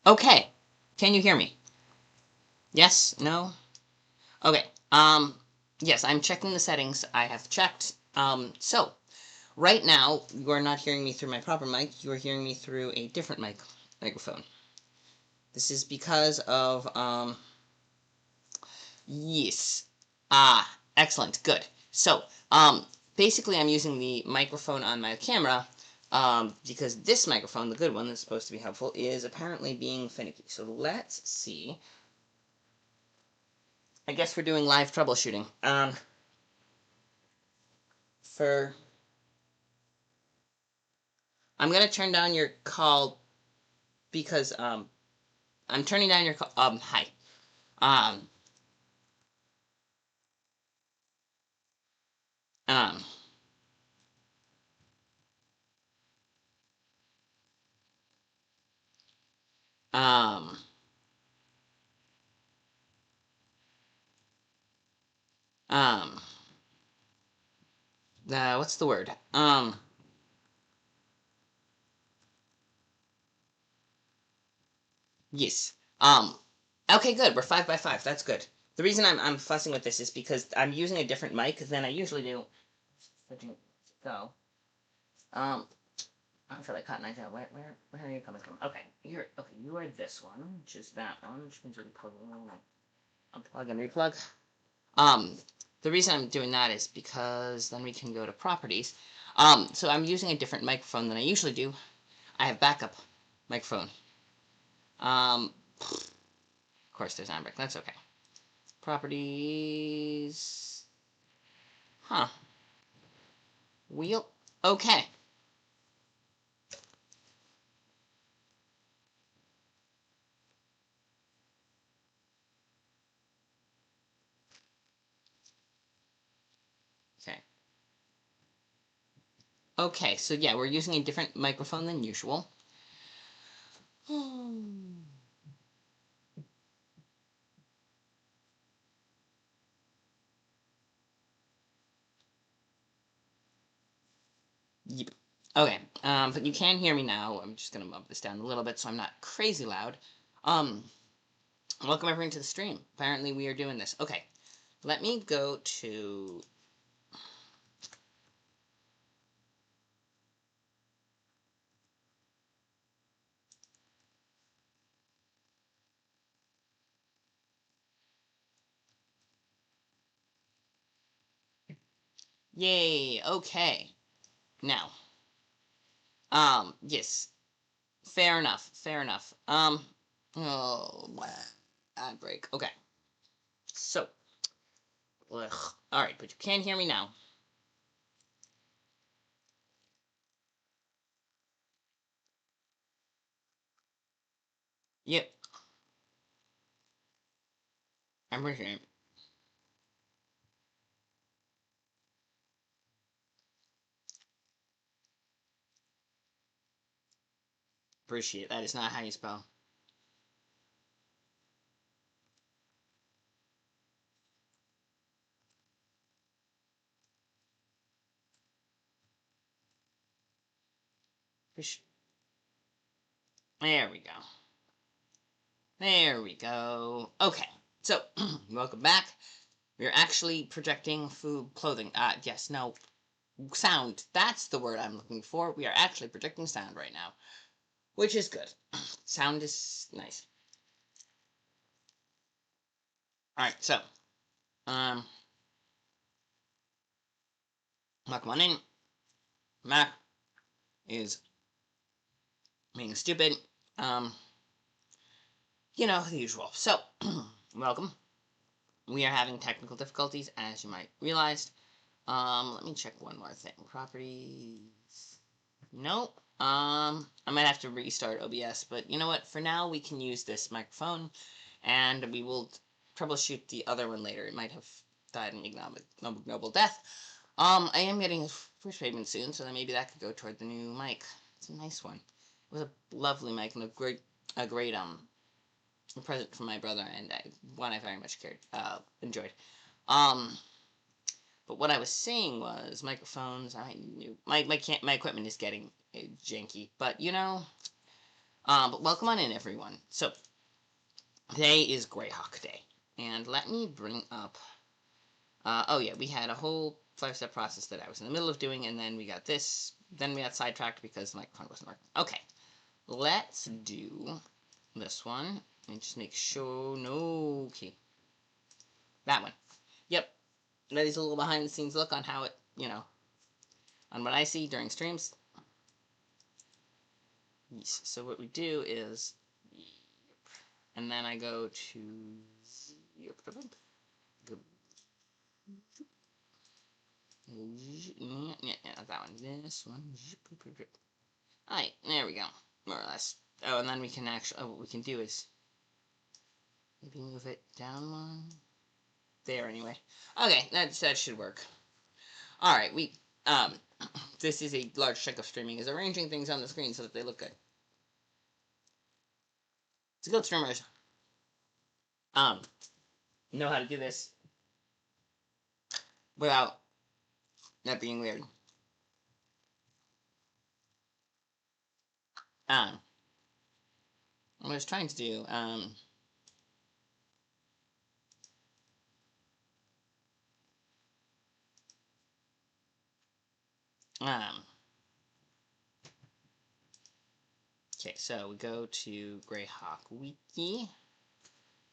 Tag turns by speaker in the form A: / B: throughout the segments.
A: Okay. Can you hear me? Yes? No? Okay. Yes, I'm checking the settings. I have checked. So, right now, you are not hearing me through my proper mic. You are hearing me through a different microphone. This is because of, yes. Excellent. Good. So, basically, I'm using the microphone on my camera, because this microphone, the good one that's supposed to be helpful, is apparently being finicky. So let's see. I guess we're doing live troubleshooting. For I'm gonna turn down your call because I'm turning down your call. Hi. Um, um, um, um. What's the word? Yes. Okay, good. We're 5 by 5. That's good. The reason I'm fussing with this is because I'm using a different mic than I usually do. So, um, I feel like cotton eyes out. Where are you coming from? Okay, you are this one, which is that one, which means we can unplug and replug. Um, the reason I'm doing that is because then we can go to properties. So I'm using a different microphone than I usually do. I have backup microphone. Of course there's Ambrick. That's okay. Properties. Huh. Wheel. Okay. Okay. Okay, so yeah, we're using a different microphone than usual. Yep. Okay, but you can hear me now. I'm just gonna bump this down a little bit so I'm not crazy loud. Um, Welcome everyone to the stream. Apparently we are doing this. Okay, let me go to... Yay, okay. Now, yes. Fair enough, fair enough. Oh, bad break. Okay, so, alright, but you can hear me now. Yep, I'm appreciate it. Appreciate it. That is not how you spell. There we go. There we go. Okay, so, welcome back. We're actually projecting food, clothing. Yes, no, sound. That's the word I'm looking for. We are actually projecting sound right now, which is good. Sound is nice. Alright, so, um, welcome on in. Mac is being stupid. Um, the usual. So, welcome. We are having technical difficulties, as you might realize. Let me check one more thing. Properties. Nope. I might have to restart OBS, but you know what? For now, we can use this microphone, and we will troubleshoot the other one later. It might have died an ignoble death. I am getting a first payment soon, so then maybe that could go toward the new mic. It's a nice one. It was a lovely mic and a great present from my brother, and one I very much enjoyed. Um, But what I was saying was microphones. I knew my equipment is getting janky, but but welcome on in, everyone. So today is Greyhawk Day, and let me bring up. Oh yeah, we had a whole 5-step process that I was in the middle of doing, and then we got this. Then we got sidetracked because the microphone wasn't working. Okay, let's do this one and just make sure. No, okay, that one. Yep, that is a little behind the scenes look on how it, on what I see during streams. Yes. So what we do is, and then I go to, yeah, not that one. This one. Alright, there we go, more or less. Oh, and then we can actually. Oh, what we can do is maybe move it down one. There, anyway. Okay, that should work. All right, this is a large chunk of streaming, is arranging things on the screen so that they look good. Skilled streamers, know how to do this without that being weird. What I was trying to do, okay, so we go to Greyhawk Wiki.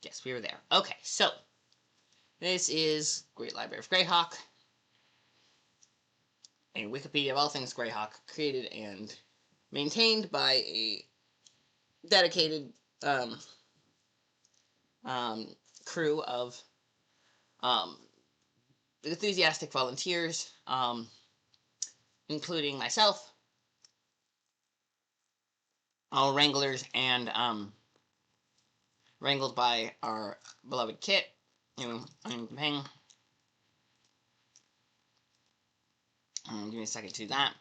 A: Yes, we were there. Okay, so this is Great Library of Greyhawk, a Wikipedia of all things Greyhawk, created and maintained by a dedicated crew of enthusiastic volunteers, including myself, all wranglers, and wrangled by our beloved Kit, who I'm paying. Give me a second to do that.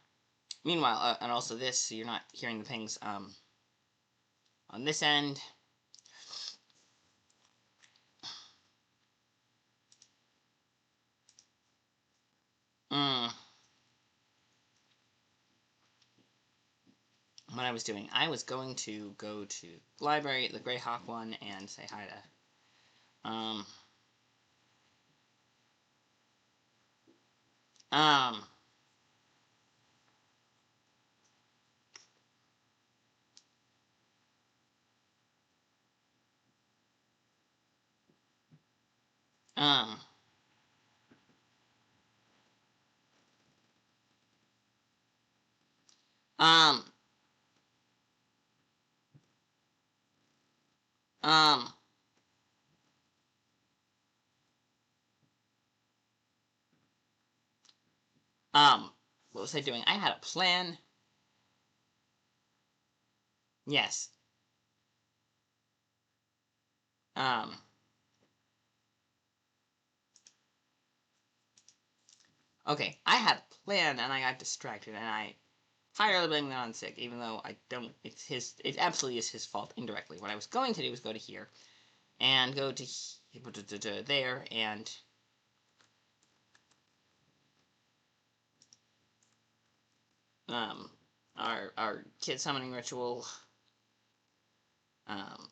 A: Meanwhile, and also this, so you're not hearing the pings on this end. What I was doing, I was going to go to the library, the Greyhawk one, and say hi to, um, um, um, what was I doing? I had a plan. Yes. Okay, I had a plan and I got distracted and I entirely blame that on Sig, even though I don't, it absolutely is his fault indirectly. What I was going to do was go to here and go to there and our kid summoning ritual, um,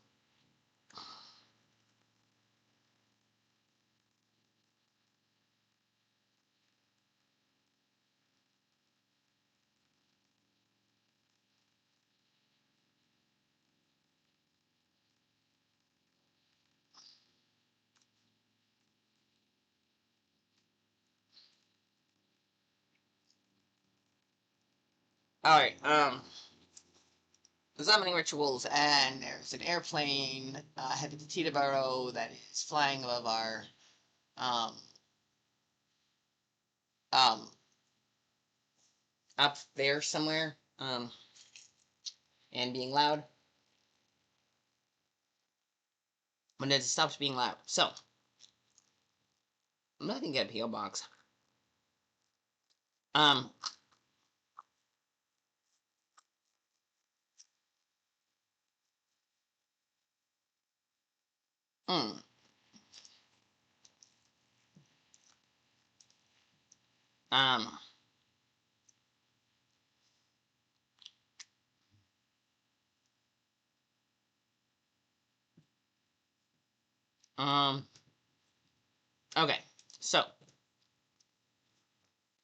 A: alright, the summoning rituals, and there's an airplane headed to Teterboro that is flying above our, um, um, up there somewhere, and being loud. When it stops being loud. So, I'm not gonna get a P.O. box. Um, hmm. Um, okay, so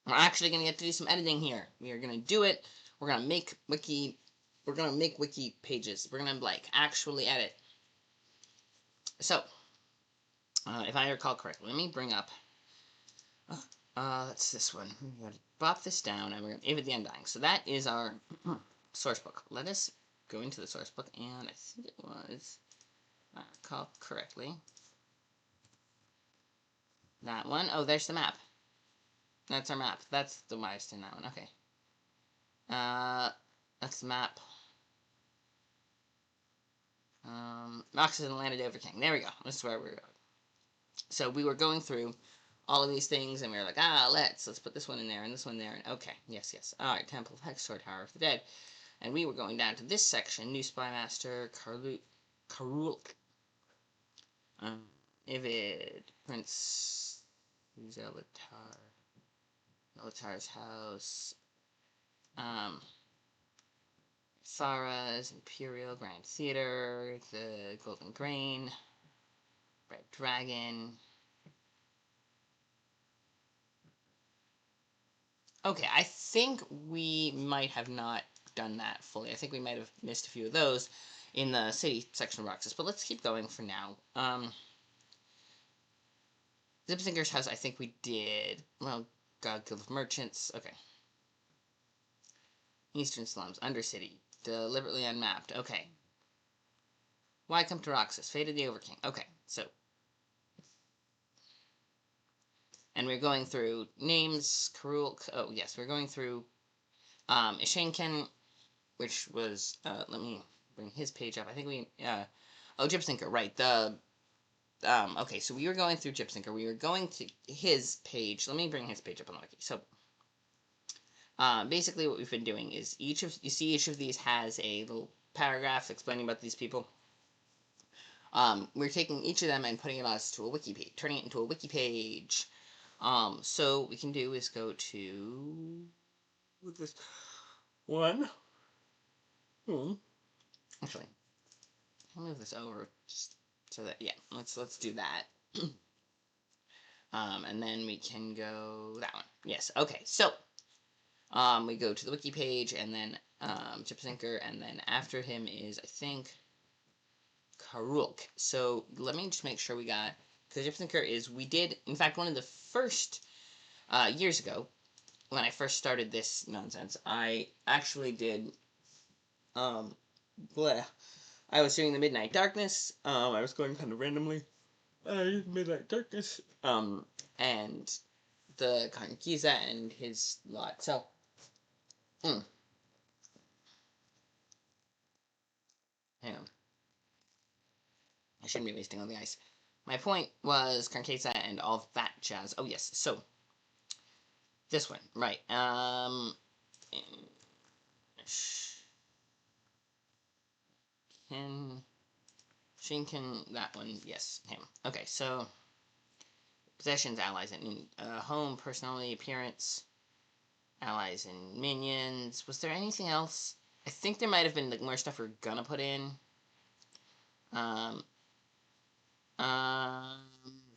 A: we're actually gonna get to do some editing here. We are gonna do it. We're gonna make wiki. We're gonna make wiki pages. We're gonna like actually edit. So, if I recall correctly, let me bring up. That's this one. We're gonna pop this down, and we're gonna aim the undying. So that is our source book. Let us go into the source book, and I think it was, if I recall correctly, that one. Oh, there's the map. That's our map. That's the Wise in that one. Okay. That's the map. Roxas and landed over King. There we go. This is where we were going. So we were going through all of these things, and we were like, let's put this one in there, and this one there, and okay, yes. Alright, Temple of Hexor, Tower of the Dead. And we were going down to this section, New Spymaster, Karulk, Ivid, Prince Zelatar's house, Farah's Imperial Grand Theater, the Golden Grain, Red Dragon. Okay, I think we might have not done that fully. I think we might have missed a few of those in the city section of Roxas, but let's keep going for now. Zipzinger's house, I think we did. Well, God, Guild of Merchants. Okay. Eastern Slums, Undercity, deliberately unmapped. Okay. Why come to Roxas? Fate of the Overking. Okay, so. And we're going through names, Karulk. Oh, yes, we're going through Ishanken, which was, let me bring his page up. I think we, oh, Gypsinker, right, okay, so we were going through Gypsinker. We were going to his page. Let me bring his page up on the wiki. So, basically what we've been doing is you see each of these has a little paragraph explaining about these people. We're taking each of them and putting it to a wiki page, turning it into a wiki page. So what we can do is go to this one. Actually, I'll move this over just so that, yeah, let's do that. And then we can go that one. Yes, okay, so we go to the wiki page, and then Gypsinker, and then after him is, I think, Karulk. So let me just make sure we got, because Gypsinker is, we did, in fact, one of the first years ago, when I first started this nonsense, I actually did, I was doing the Midnight Darkness, I was going kind of randomly, Midnight Darkness, and the Karnkiza and his lot, so, hang on. I shouldn't be wasting all the ice. My point was Karnkiza and all that jazz. Oh, yes, so, this one, right, Shinken, that one, yes, him. Okay, so, possessions, allies, and home, personality, appearance, allies, and minions. Was there anything else? I think there might have been like more stuff we're gonna put in. Um,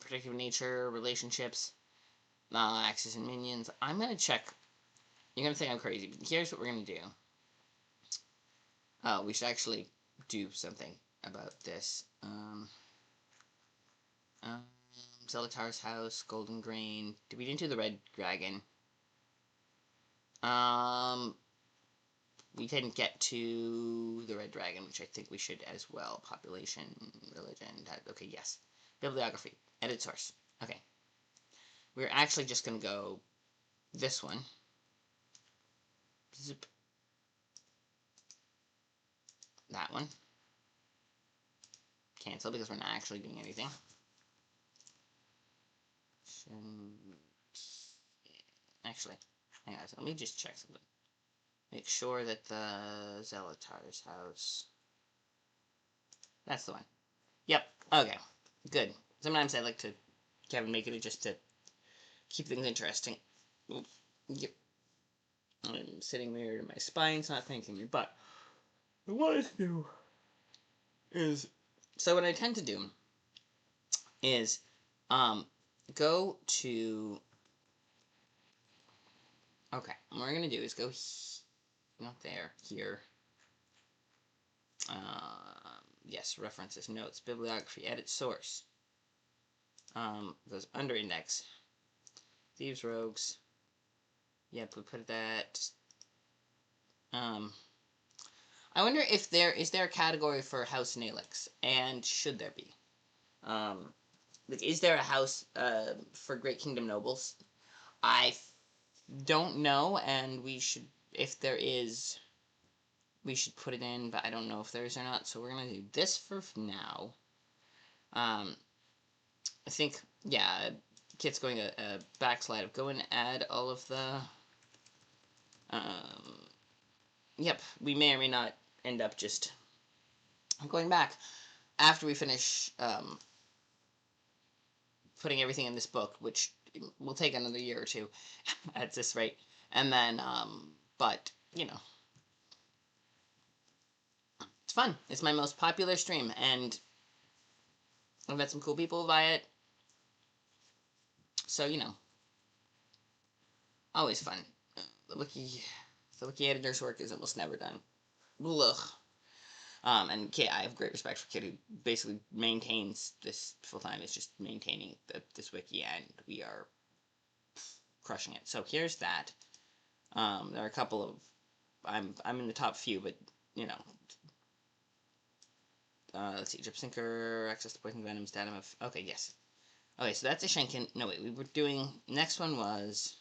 A: Predictive nature, relationships, axes and minions. I'm gonna check. You're gonna think I'm crazy, but here's what we're gonna do. We should actually do something about this. Zelatar's house, Golden Grain. We didn't do the Red Dragon. We didn't get to the Red Dragon, which I think we should as well. Population, religion, okay, yes. Bibliography, edit source. Okay. We're actually just going to go this one. Zip. That one. Cancel because we're not actually doing anything. Actually, hang on, let me just check something. Make sure that the Zelatar's house. That's the one. Yep. Okay. Good. Sometimes I like to make it just to keep things interesting. Oops. Yep. I'm sitting weird and my spine's not thanking me, but what I want to do is, so what I tend to do is, go to, okay, what we're going to do is go, not there, here, yes, references, notes, bibliography, edit source, goes under index, thieves, rogues, yep, we put that, I wonder if is there a category for House Nalix, and should there be? Like, is there a house, for Great Kingdom Nobles? I don't know, and we should, if there is, we should put it in, but I don't know if there is or not, so we're gonna do this for now. I think, yeah, Kit's going a backslide of go and add all of the, yep, we may or may not end up just going back after we finish, putting everything in this book, which will take another year or two at this rate. And then, but, you know, it's fun. It's my most popular stream, and I've met some cool people via it. So, you know, always fun. The wiki editor's work is almost never done. Ugh. And Kit, I have great respect for Kit, who basically maintains this full time. Is just maintaining this wiki, and we are crushing it. So here's that. There are a couple of, I'm in the top few, but you know, let's see, Drip Sinker, access to poison venoms, datum of, okay, yes. Okay, so that's a Shenkin. No, wait, we were doing, next one was,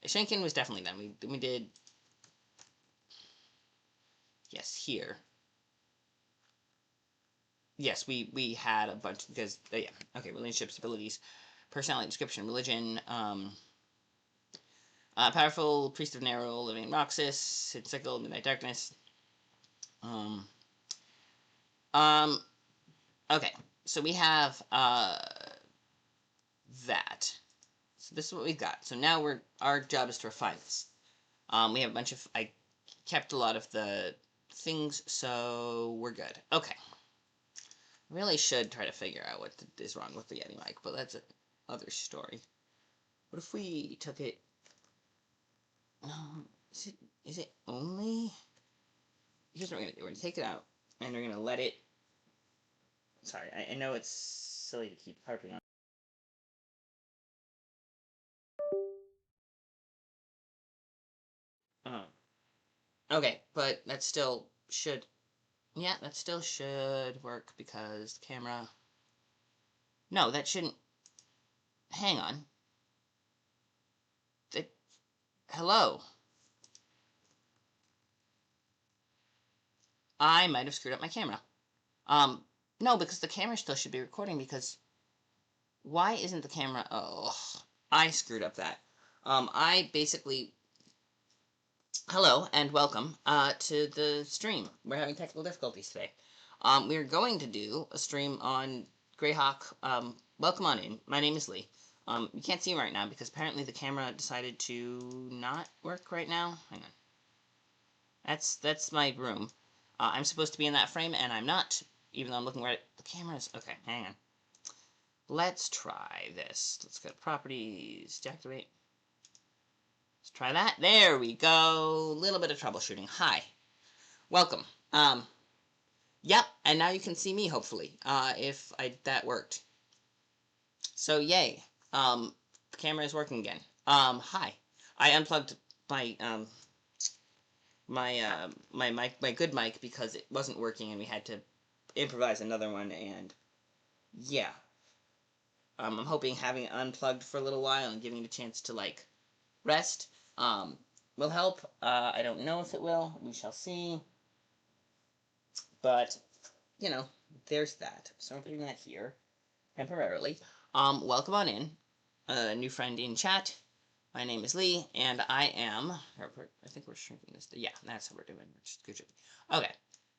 A: a Shenkin was definitely done. We did, yes, here. Yes, we had a bunch, because, yeah, okay, relationships, abilities, personality, description, religion, powerful, priest of Nero, living in Roxas, Sickle, Midnight Darkness, um, okay, so we have, that. So this is what we've got. So now our job is to refine this. We have a bunch of, I kept a lot of the things, so we're good. Okay. I really should try to figure out what is wrong with the Yeti mic, but that's another story. What if we took it, is it only, here's what we're going to do. We're going to take it out, and we're going to let it, sorry, I know it's silly to keep harping on. Okay, but that still should, yeah, that still should work because the camera, no, that shouldn't, hang on. That, hello. I might have screwed up my camera. No, because the camera still should be recording because why isn't the camera, oh, I screwed up that. I basically, hello and welcome, to the stream. We're having technical difficulties today. We're going to do a stream on Greyhawk. Welcome on in. My name is Lee. You can't see me right now because apparently the camera decided to not work right now. Hang on. That's my room. I'm supposed to be in that frame, and I'm not, even though I'm looking right at the cameras. Okay, hang on. Let's try this. Let's go to properties, deactivate. Let's try that. There we go. Little bit of troubleshooting. Hi. Welcome. Yep, and now you can see me, hopefully, if that worked. So, yay. The camera is working again. Hi. I unplugged my, my good mic because it wasn't working and we had to improvise another one, and yeah. I'm hoping having it unplugged for a little while and giving it a chance to, like, rest, will help. I don't know if it will. We shall see. But, you know, there's that. So I'm putting that here, temporarily. Welcome on in. A new friend in chat. My name is Lee, and I am, I think we're shrinking this, yeah, that's how we're doing, we're just scooching. Okay,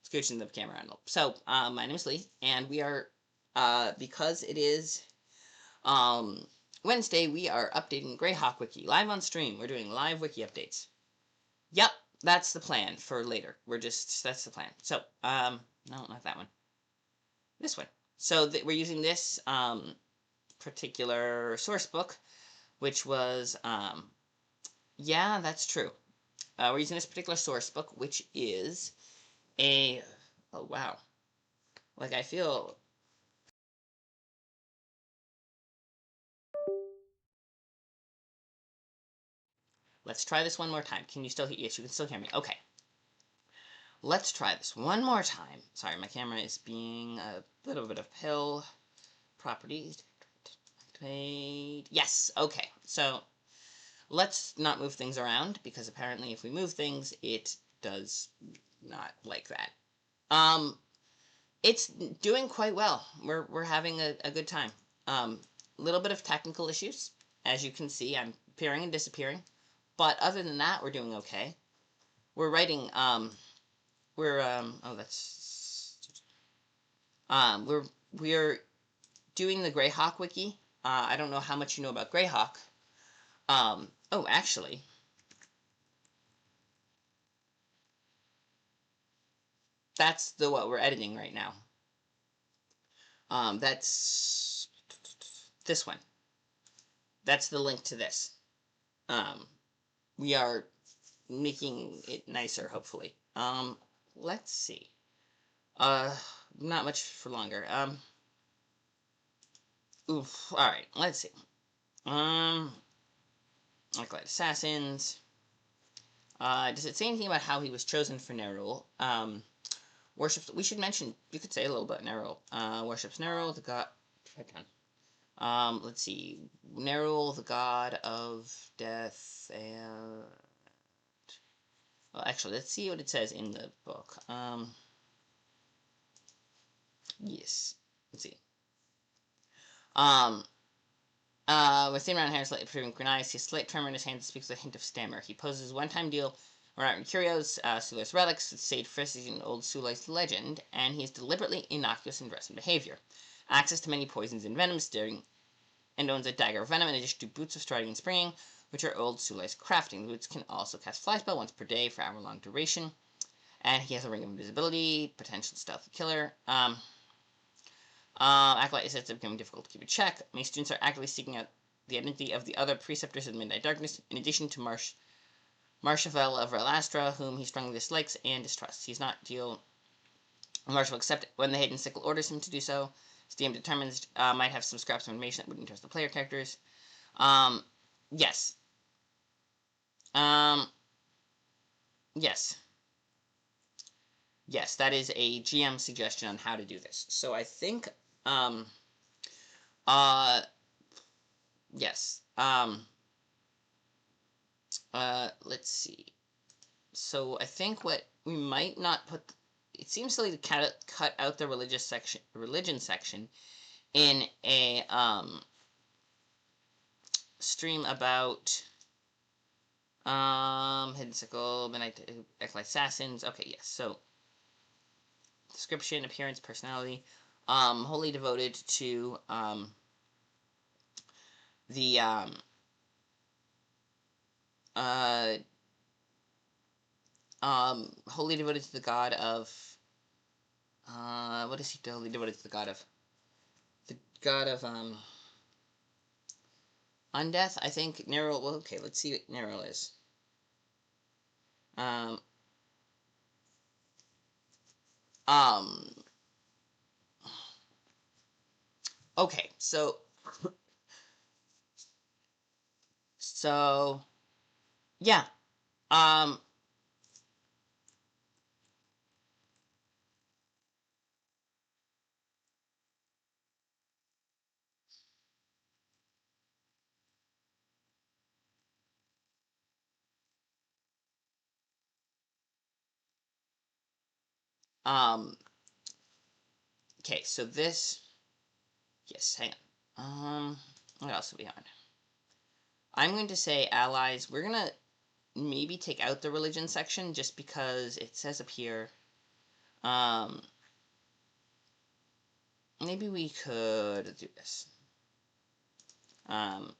A: scooching the camera envelope. So, my name is Lee, and we are, because it is, Wednesday, we are updating Greyhawk Wiki live on stream. We're doing live wiki updates. Yep, that's the plan for later. That's the plan. So, no, not that one. This one. So we're using this particular source book, which was, yeah, that's true. We're using this particular source book, which is a, oh wow, like I feel. Let's try this one more time. Can you still hear? Yes, you can still hear me. Okay. Let's try this one more time. Sorry, my camera is being a little bit of pill. Properties. Activate. Yes. Okay. So let's not move things around because apparently if we move things, it does not like that. It's doing quite well. We're having a good time. Little bit of technical issues. As you can see, I'm appearing and disappearing. But other than that, we're doing okay. We're writing, oh, that's, we're doing the Greyhawk wiki. I don't know how much you know about Greyhawk. Oh, actually, that's what we're editing right now. That's this one. That's the link to this. We are making it nicer, hopefully. Let's see. Not much for longer. Oof. All right. Let's see. Acolyte Assassins. Does it say anything about how he was chosen for Nerul? Worships. We should mention. You could say a little bit Nerul. Worships Nerul, the god. Let's see. Nerul, the god of death, and well, actually, let's see what it says in the book. Yes. Let's see. With thin round hair slightly protruding green eyes, he has a slight tremor in his hands and speaks with a hint of stammer. He poses a one-time deal around curios, Sulai's relics, Sage Frisk in old Sulai's legend, and he is deliberately innocuous in dress and behavior. Access to many poisons and venoms, and owns a dagger of venom in addition to boots of striding and springing, which are old Sulai's crafting. The boots can also cast fly spell once per day for hour-long duration, and he has a ring of invisibility, potential stealthy killer. Acolyte is becoming difficult to keep in check. Many students are actively seeking out the identity of the other preceptors of the Midnight Darkness, in addition to Marshavel of Relastra, whom he strongly dislikes and distrusts. He's not deal. Marshall will accept when the Hidden Sickle orders him to do so. His DM determines might have some scraps of information that would interest the player characters. Yes. Yes. Yes, that is a GM suggestion on how to do this. So I think, yes. Let's see. So I think what we might not put, it seems silly to cut out the religion section in a, stream about, Hidden Sickle, Midnight, Acolyte Assassins. Okay, yes, so description, appearance, personality, wholly devoted to the wholly devoted to the god of what is he wholly devoted to the god of? The god of undeath, I think. Nerul. Well, okay, let's see what Nerul is. Um okay, so yeah. Um okay, so this, yes, hang on. What else do we have? I'm going to say allies. We're gonna maybe take out the religion section just because it says up here. Maybe we could do this. Um,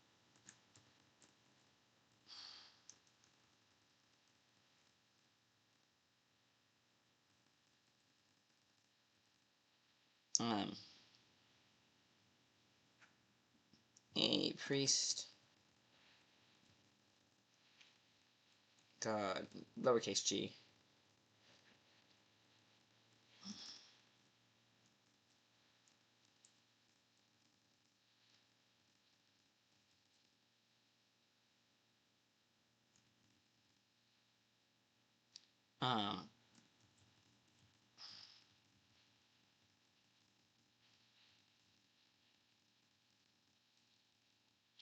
A: um, a priest, god, lowercase g. Um,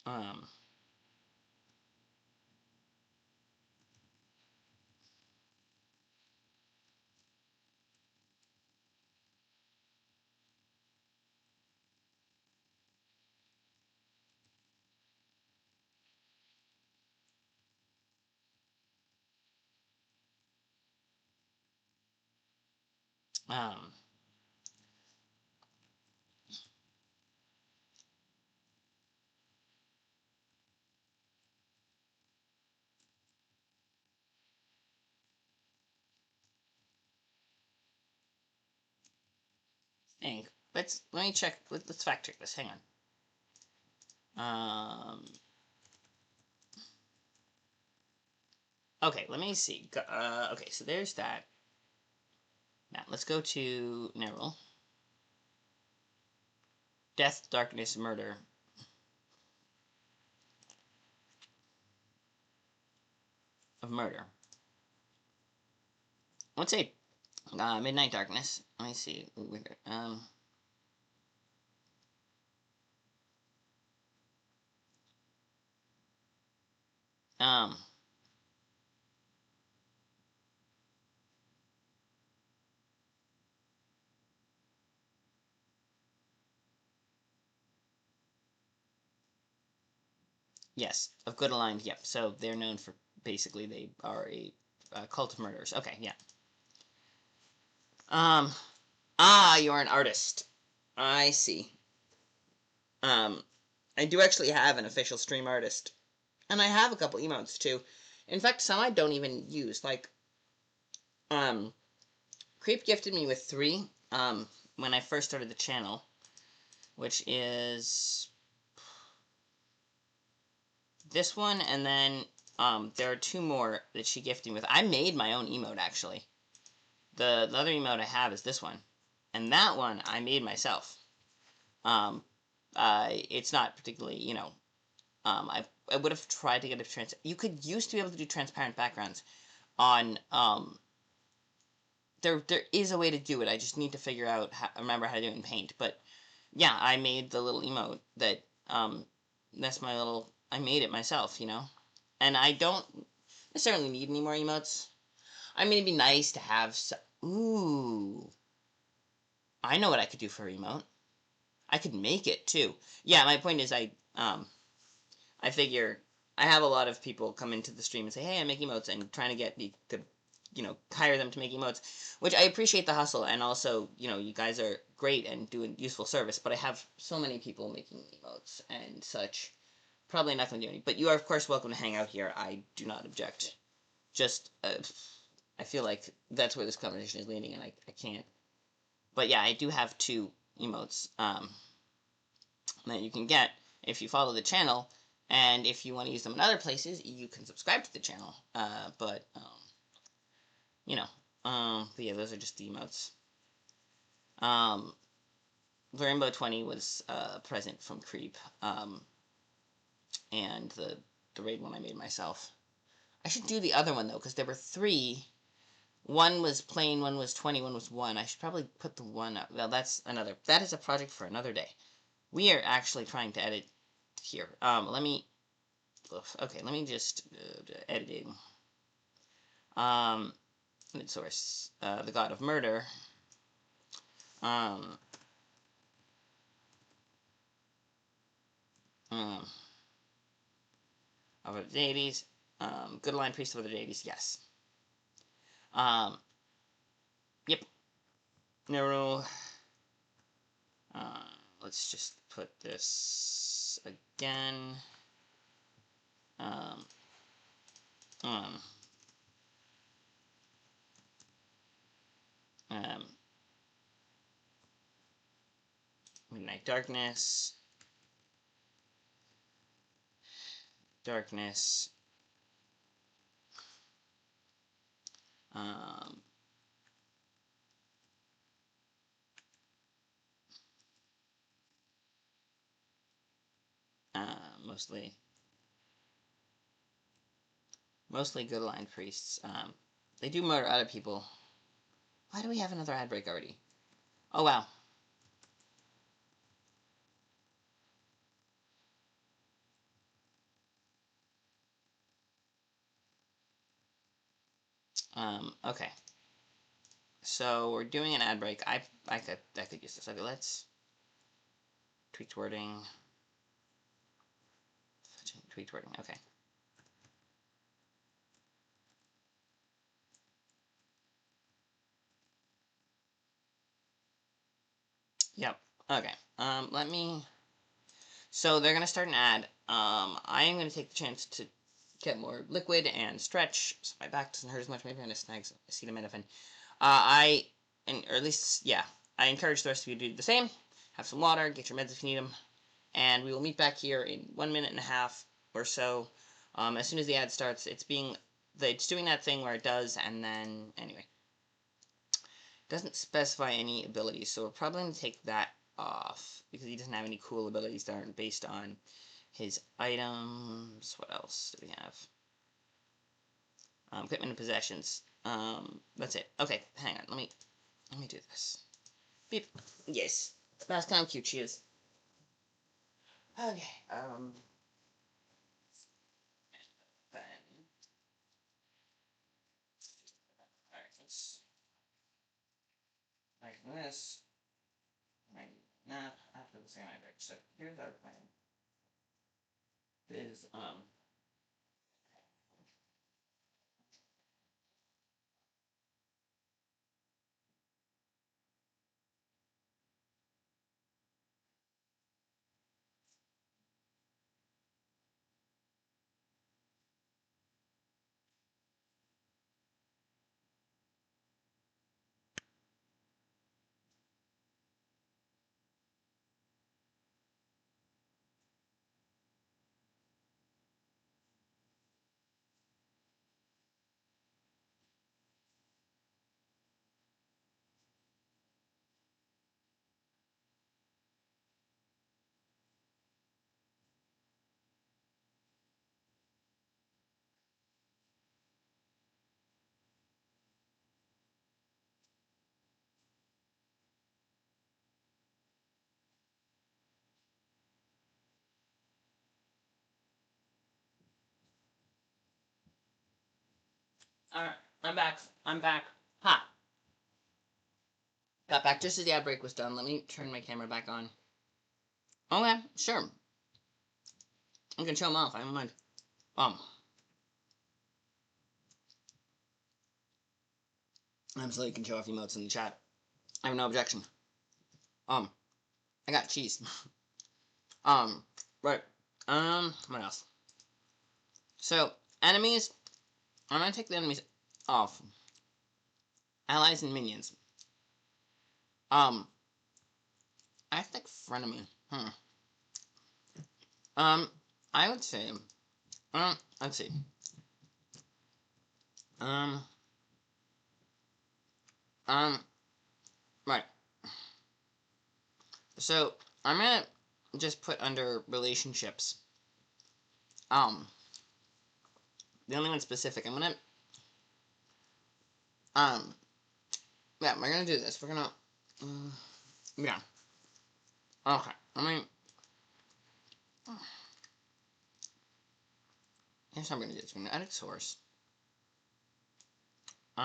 A: um, um, dang. Let me check. Let's fact check this. Hang on. Okay, let me see. Okay, so there's that. Now, let's go to Nerul. Death, darkness, murder. Of murder. Let's say midnight darkness. Let me see. Um, yes, of good aligned. Yep. So they're known for basically they are a cult of murderers. Okay, yeah. Um, you're an artist. I see. Um, I do actually have an official stream artist, and I have a couple emotes too. In fact, some I don't even use. Like, um, Creep gifted me with 3 when I first started the channel, which is this one, and then there are 2 more that she gifted me with. I made my own emote, actually. The other emote I have is this one, and that one I made myself. It's not particularly, I would have tried to get a you could used to be able to do transparent backgrounds on, there is a way to do it. I just need to figure out remember how to do it in Paint. But yeah, I made the little emote that that's my little. I made it myself, and I don't necessarily need any more emotes. I mean, it'd be nice to have. Ooh, I know what I could do for a emote. I could make it too. Yeah, my point is, I figure I have a lot of people come into the stream and say, "Hey, I make emotes," and trying to get the hire them to make emotes, which I appreciate the hustle, and also, you guys are great and doing useful service, but I have so many people making emotes and such, probably not going to do any, but you are, of course, welcome to hang out here. I do not object. Just, I feel like that's where this conversation is leading, and I can't. But yeah, I do have 2 emotes, that you can get if you follow the channel, and if you want to use them in other places, you can subscribe to the channel, but yeah, those are just the emotes. The Rainbow 20 was a present from Creep, and the raid one I made myself. I should do the other one, though, because there were 3. One was plain, one was 20, one was 1. I should probably put the 1 up. Well, that is a project for another day. We are actually trying to edit here. Okay, let me just, editing. Edit source, the god of murder. Um, of the deities. Good line priest of the deities, yes. Yep. Nero. Let's just put this this again. Um, um, um, Midnight Darkness, Darkness, um, mostly good aligned priests. They do murder other people. Why do we have another ad break already? Oh wow. Okay. So we're doing an ad break. I could use this. Okay, let's tweaked wording. Tweaked wording. Okay. Yep. Okay. Let me. So they're gonna start an ad. I am gonna take the chance to get more liquid and stretch, so my back doesn't hurt as much. Maybe I'm gonna snag some acetaminophen. Or at least, yeah, I encourage the rest of you to do the same. Have some water, get your meds if you need them, and we will meet back here in 1 minute and a half or so. As soon as the ad starts, it's doing that thing where it does, and then, anyway. It doesn't specify any abilities, so we're probably going to take that off, because he doesn't have any cool abilities that aren't based on his items. What else do we have? Equipment and possessions. That's it. Okay, hang on. Let me do this. Beep. Yes. That's kind of cute. She is. Okay. Then. Alright, let's. Like this. Right. Nah, after the same idea. So here's our plan. Is Alright, I'm back. I'm back. Ha! Got back just as the ad break was done. Let me turn my camera back on. Okay, sure. I can show them off. I don't mind. Absolutely can show off emotes in the chat. I have no objection. I got cheese. Right. What else? So, enemies. I'm gonna take the enemies off. Allies and minions. I have to think frenemy. I would say, let's see. Um, right. So, I'm gonna just put under relationships. The only one specific. I'm gonna, yeah, we're gonna do this. We're gonna, yeah. Okay. Here's how I'm gonna do this. We're gonna edit source. You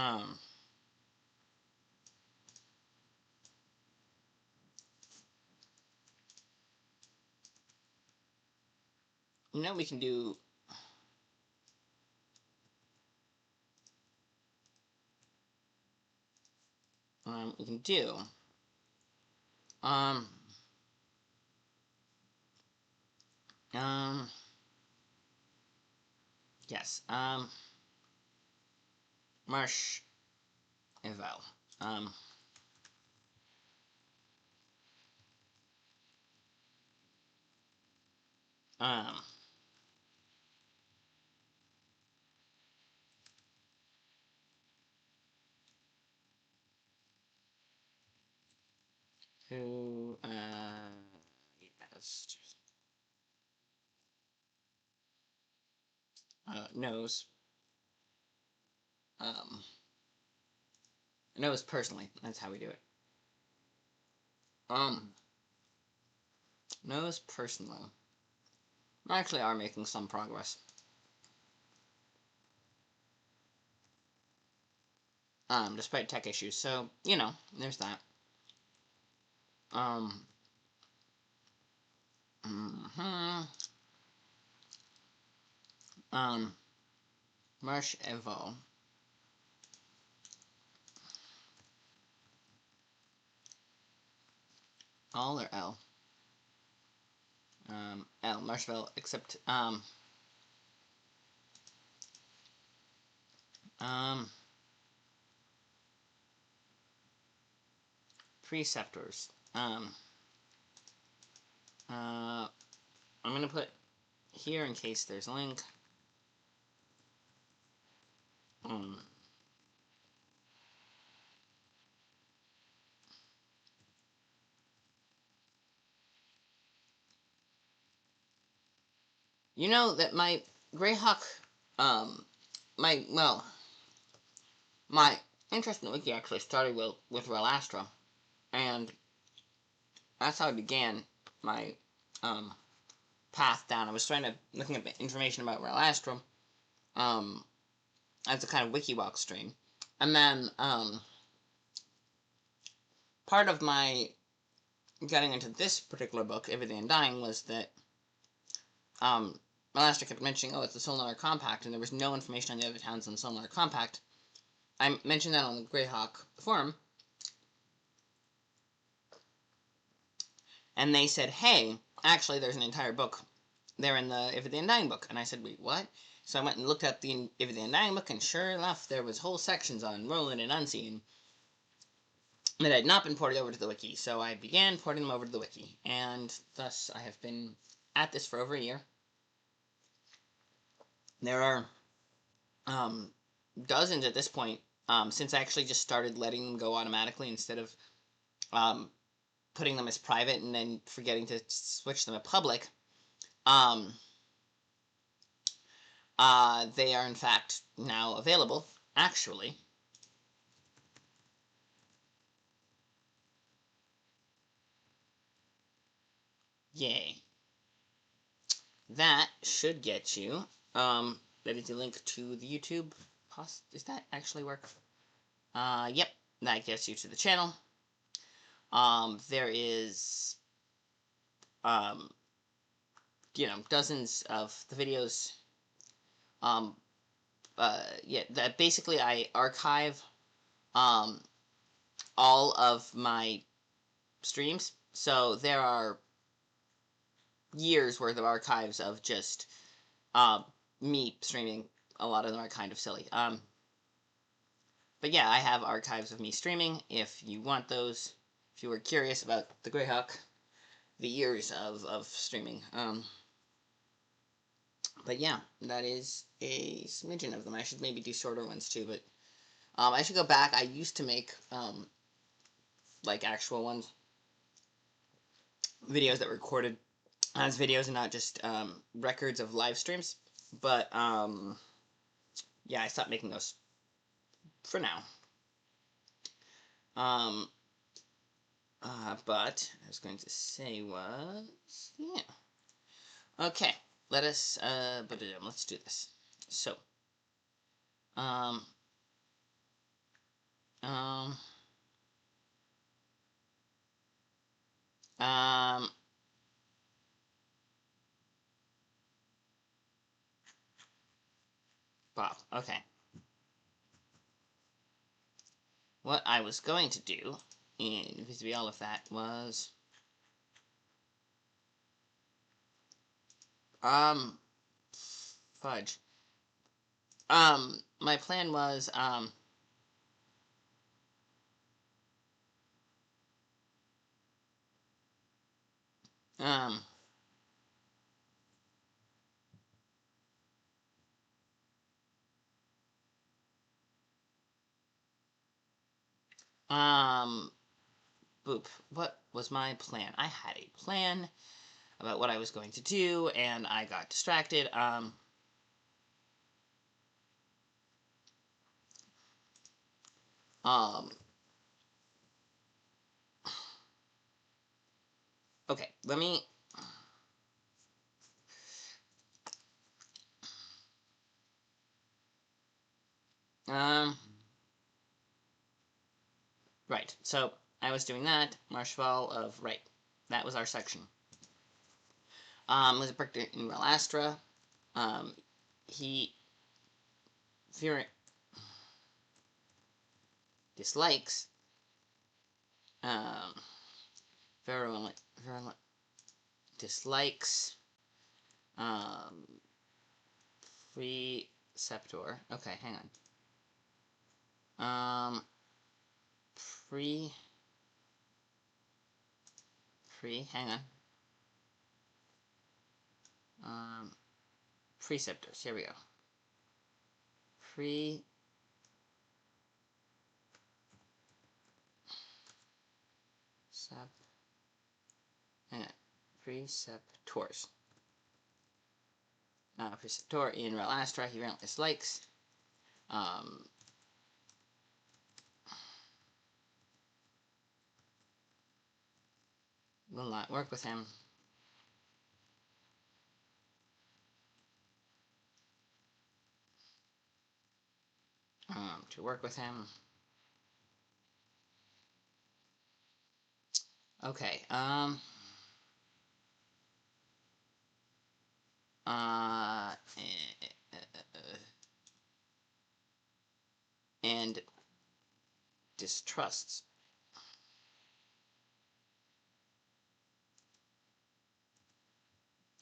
A: know, we can do. We can do. Um. Yes, Marsh Evel. Um, who, yes, knows, knows personally. That's how we do it. Knows personally. We actually are making some progress. Despite tech issues. So, you know, there's that. Mm-hmm. Marsh Evo. All or L? L, Marshville, except, preceptors. I'm gonna put here in case there's a link. You know that my Greyhawk, well, my interest in the wiki actually started with Relastra, and that's how I began my, path down. I was looking at information about Relastra, as a kind of WikiWalk stream, and then, part of my getting into this particular book, Everything Undying, was that, Relastra kept mentioning, oh, it's the Solar Compact, and there was no information on the other towns in the Solar Compact. I mentioned that on the Greyhawk forum, and they said, hey, actually, there's an entire book there in the Everything Undying book. And I said, wait, what? So I went and looked at the Everything Undying book, and sure enough, there was whole sections on Roland and Unseen that had not been ported over to the wiki. So I began porting them over to the wiki, and thus I have been at this for over a year. There are, dozens at this point, since I actually just started letting them go automatically instead of, putting them as private and then forgetting to switch them to public. They are in fact now available, actually. Yay. That should get you, that is a link to the YouTube. Does that actually work? Yep, that gets you to the channel. There is, you know, dozens of the videos. Yeah, that basically I archive, all of my streams. So there are years worth of archives of just, me streaming. A lot of them are kind of silly. But yeah, I have archives of me streaming if you want those. If you were curious about the Greyhawk, the years of streaming. But yeah, that is a smidgen of them. I should maybe do shorter ones too, but, I should go back. I used to make, like actual ones. Videos that were recorded as videos and not just, records of live streams. But, yeah, I stopped making those for now. But I was going to say was, yeah. Okay, let's do this. So, um, um, um, Bob, okay. What I was going to do, in vis-a-vis all of that, was, Um, fudge. My plan was, um, um, boop. What was my plan? I had a plan about what I was going to do, and I got distracted. Um, okay, let me, um, right, so I was doing that, Marshval of, right, that was our section. Was a brick in Relastra. He, fearing, dislikes, um, virulent, dislikes, um, Preceptor. Okay, hang on. Pre, hang on. Preceptors, here we go. Sep, hang on. Preceptors. Preceptor in Relastra, he really dislikes. Will not work with him. To work with him. Okay, and distrusts.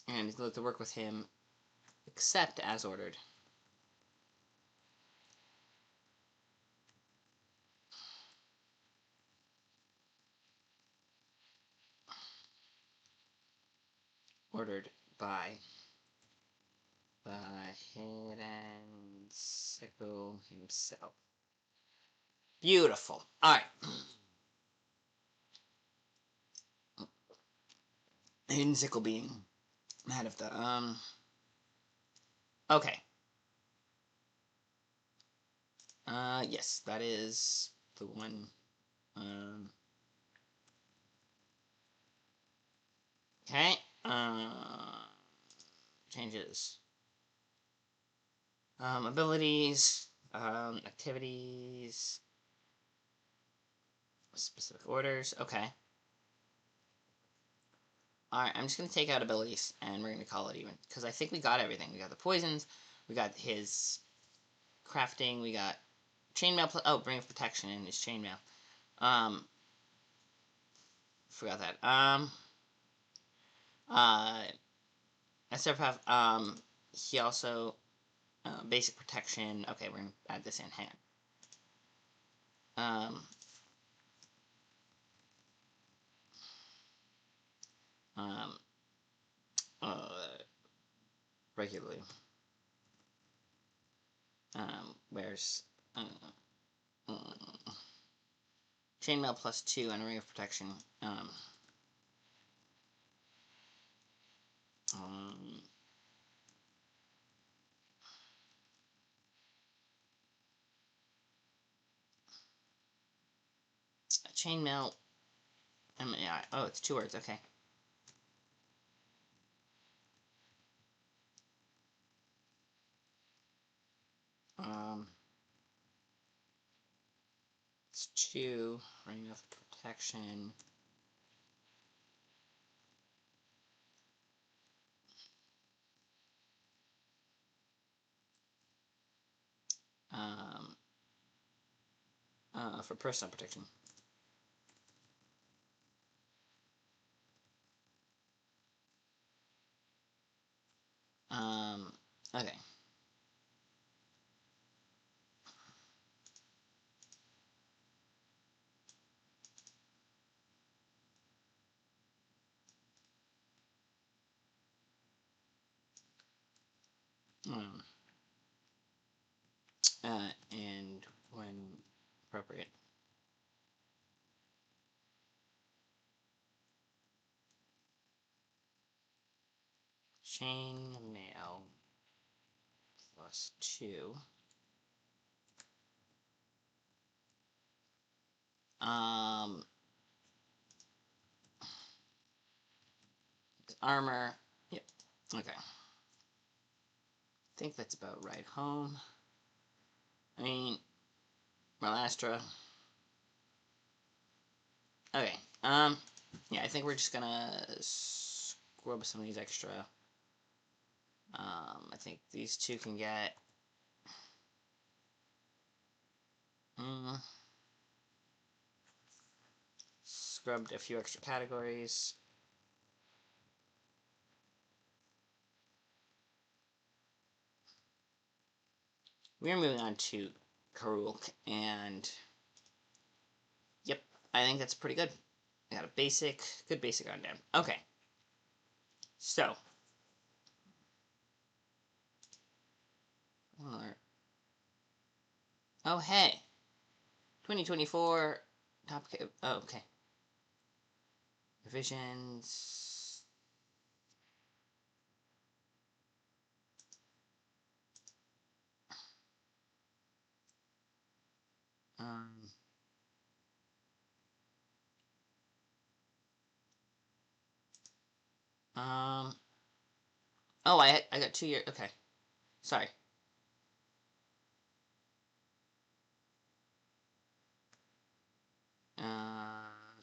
A: And he's going to work with him, except as ordered. Ordered by Hidden Sickle himself. Beautiful. Alright. Hidden Sickle being head of the, okay. Yes, that is the one, okay, changes, abilities, activities, specific orders, okay. Alright, I'm just going to take out abilities, and we're going to call it even, because I think we got everything. We got the poisons, we got his crafting, we got chainmail, oh, Ring of Protection in his chainmail. Forgot that. Instead of he also, basic protection, okay, we're going to add this in, hang on. Regularly. Where's, chainmail +2 and a ring of protection. Chainmail. Yeah. Oh, it's 2 words. Okay. It's 2 ring of protection. For personal protection. Okay. Um, and when appropriate. Chain mail plus 2. Armor. Yep. Okay. I think that's about right. Home. I mean, Malastra. Okay. Yeah, I think we're just gonna scrub some of these extra. I think these two can get. Scrubbed a few extra categories. We're moving on to Karuk, and yep, I think that's pretty good. I got a good basic rundown. Okay, so oh hey, 2024 top. Oh, okay, revisions. Um, um. Oh, I got 2 years. Okay, sorry.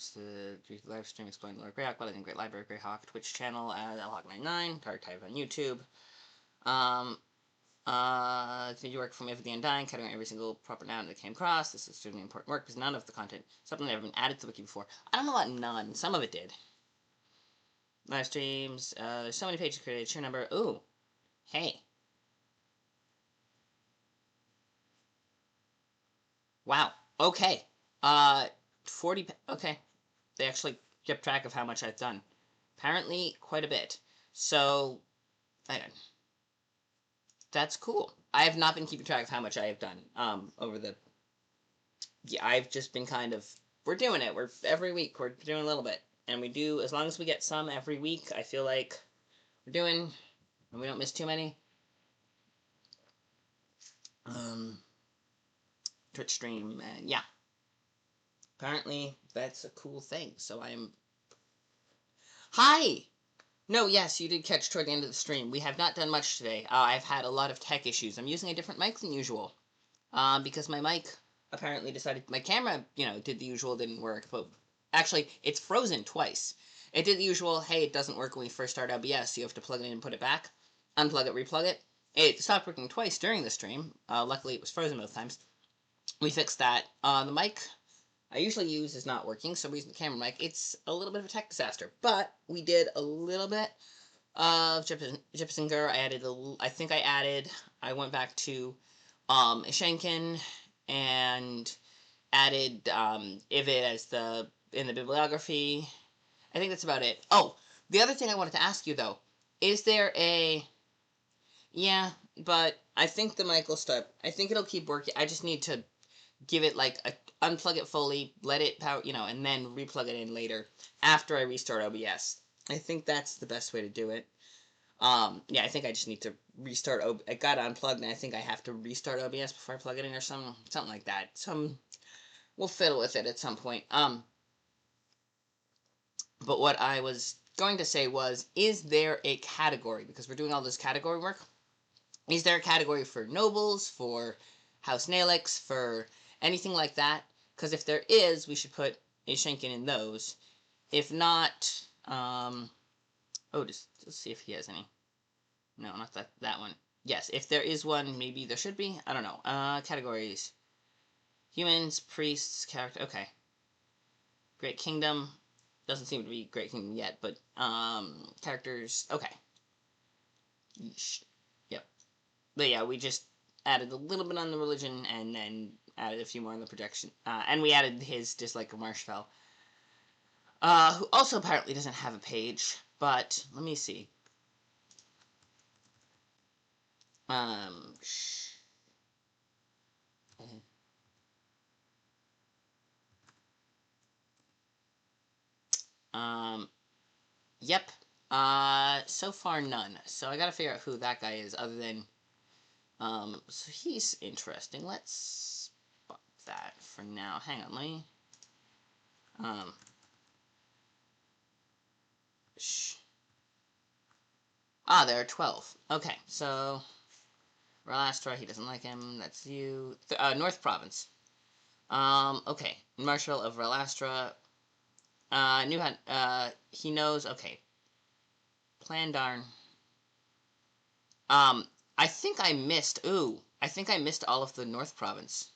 A: So the live stream exploring Lord Greyhawk, Wedding Great Library, Greyhawk, Twitch channel at Lhawk99, Dark Type on YouTube. Did you work from If the Undying, cutting out every single proper noun that came across? This is extremely important work because none of the content, something that had been added to the wiki before. I don't know about none. Some of it did. Live streams, there's so many pages created, sheer number. Ooh. Hey. Wow. Okay. 40, okay. They actually kept track of how much I've done. Apparently, quite a bit. So, hang on. That's cool. I have not been keeping track of how much I have done, over the... Yeah, I've just been kind of... We're doing it. Every week, we're doing a little bit. And we do, as long as we get some every week, I feel like we're doing, and we don't miss too many. Twitch stream, and yeah. Apparently, that's a cool thing, so I'm... Hi! No, yes, you did catch toward the end of the stream. We have not done much today. I've had a lot of tech issues. I'm using a different mic than usual. Because my mic apparently decided... My camera, did the usual, didn't work, but... Actually, it's frozen twice. It did the usual, hey, it doesn't work when we first start OBS, so you have to plug it in and put it back. Unplug it, replug it. It stopped working twice during the stream. Luckily, it was frozen both times. We fixed that. The mic I usually use is not working, so we're using the camera mic. It's a little bit of a tech disaster, but we did a little bit of Gypsinger. I went back to Shenkin and added Ivid as in the bibliography. I think that's about it. Oh, the other thing I wanted to ask you though, is there a... Yeah, but I think the mic will start. I think it'll keep working. I just need to give it unplug it fully, let it power, and then replug it in later after I restart OBS. I think that's the best way to do it. Yeah, I think I just need to restart. I got unplugged, and I think I have to restart OBS before I plug it in, or something like that. We'll fiddle with it at some point. But what I was going to say was, is there a category, because we're doing all this category work? Is there a category for nobles, for House Nalix, for anything like that? Because if there is, we should put Ishenkin in those. If not, just see if he has any. No, not that one. Yes, if there is one, maybe there should be. I don't know. Categories. Humans, priests, character. Okay. Great Kingdom. Doesn't seem to be Great Kingdom yet, but, characters. Okay. Yeesh. Yep. But yeah, we just added a little bit on the religion and then added a few more on the projection. And we added his dislike of Marshfell, who also apparently doesn't have a page. But let me see. Um, um, yep. So far none. So I gotta figure out who that guy is other than, so he's interesting. Let's spot that for now. Hang on, let me, um, there are 12. Okay, so, Ralastra, he doesn't like him. That's you. North Province. Okay. Marshal of Ralastra. He knows, okay. Plandarn. I think I missed all of the North Province.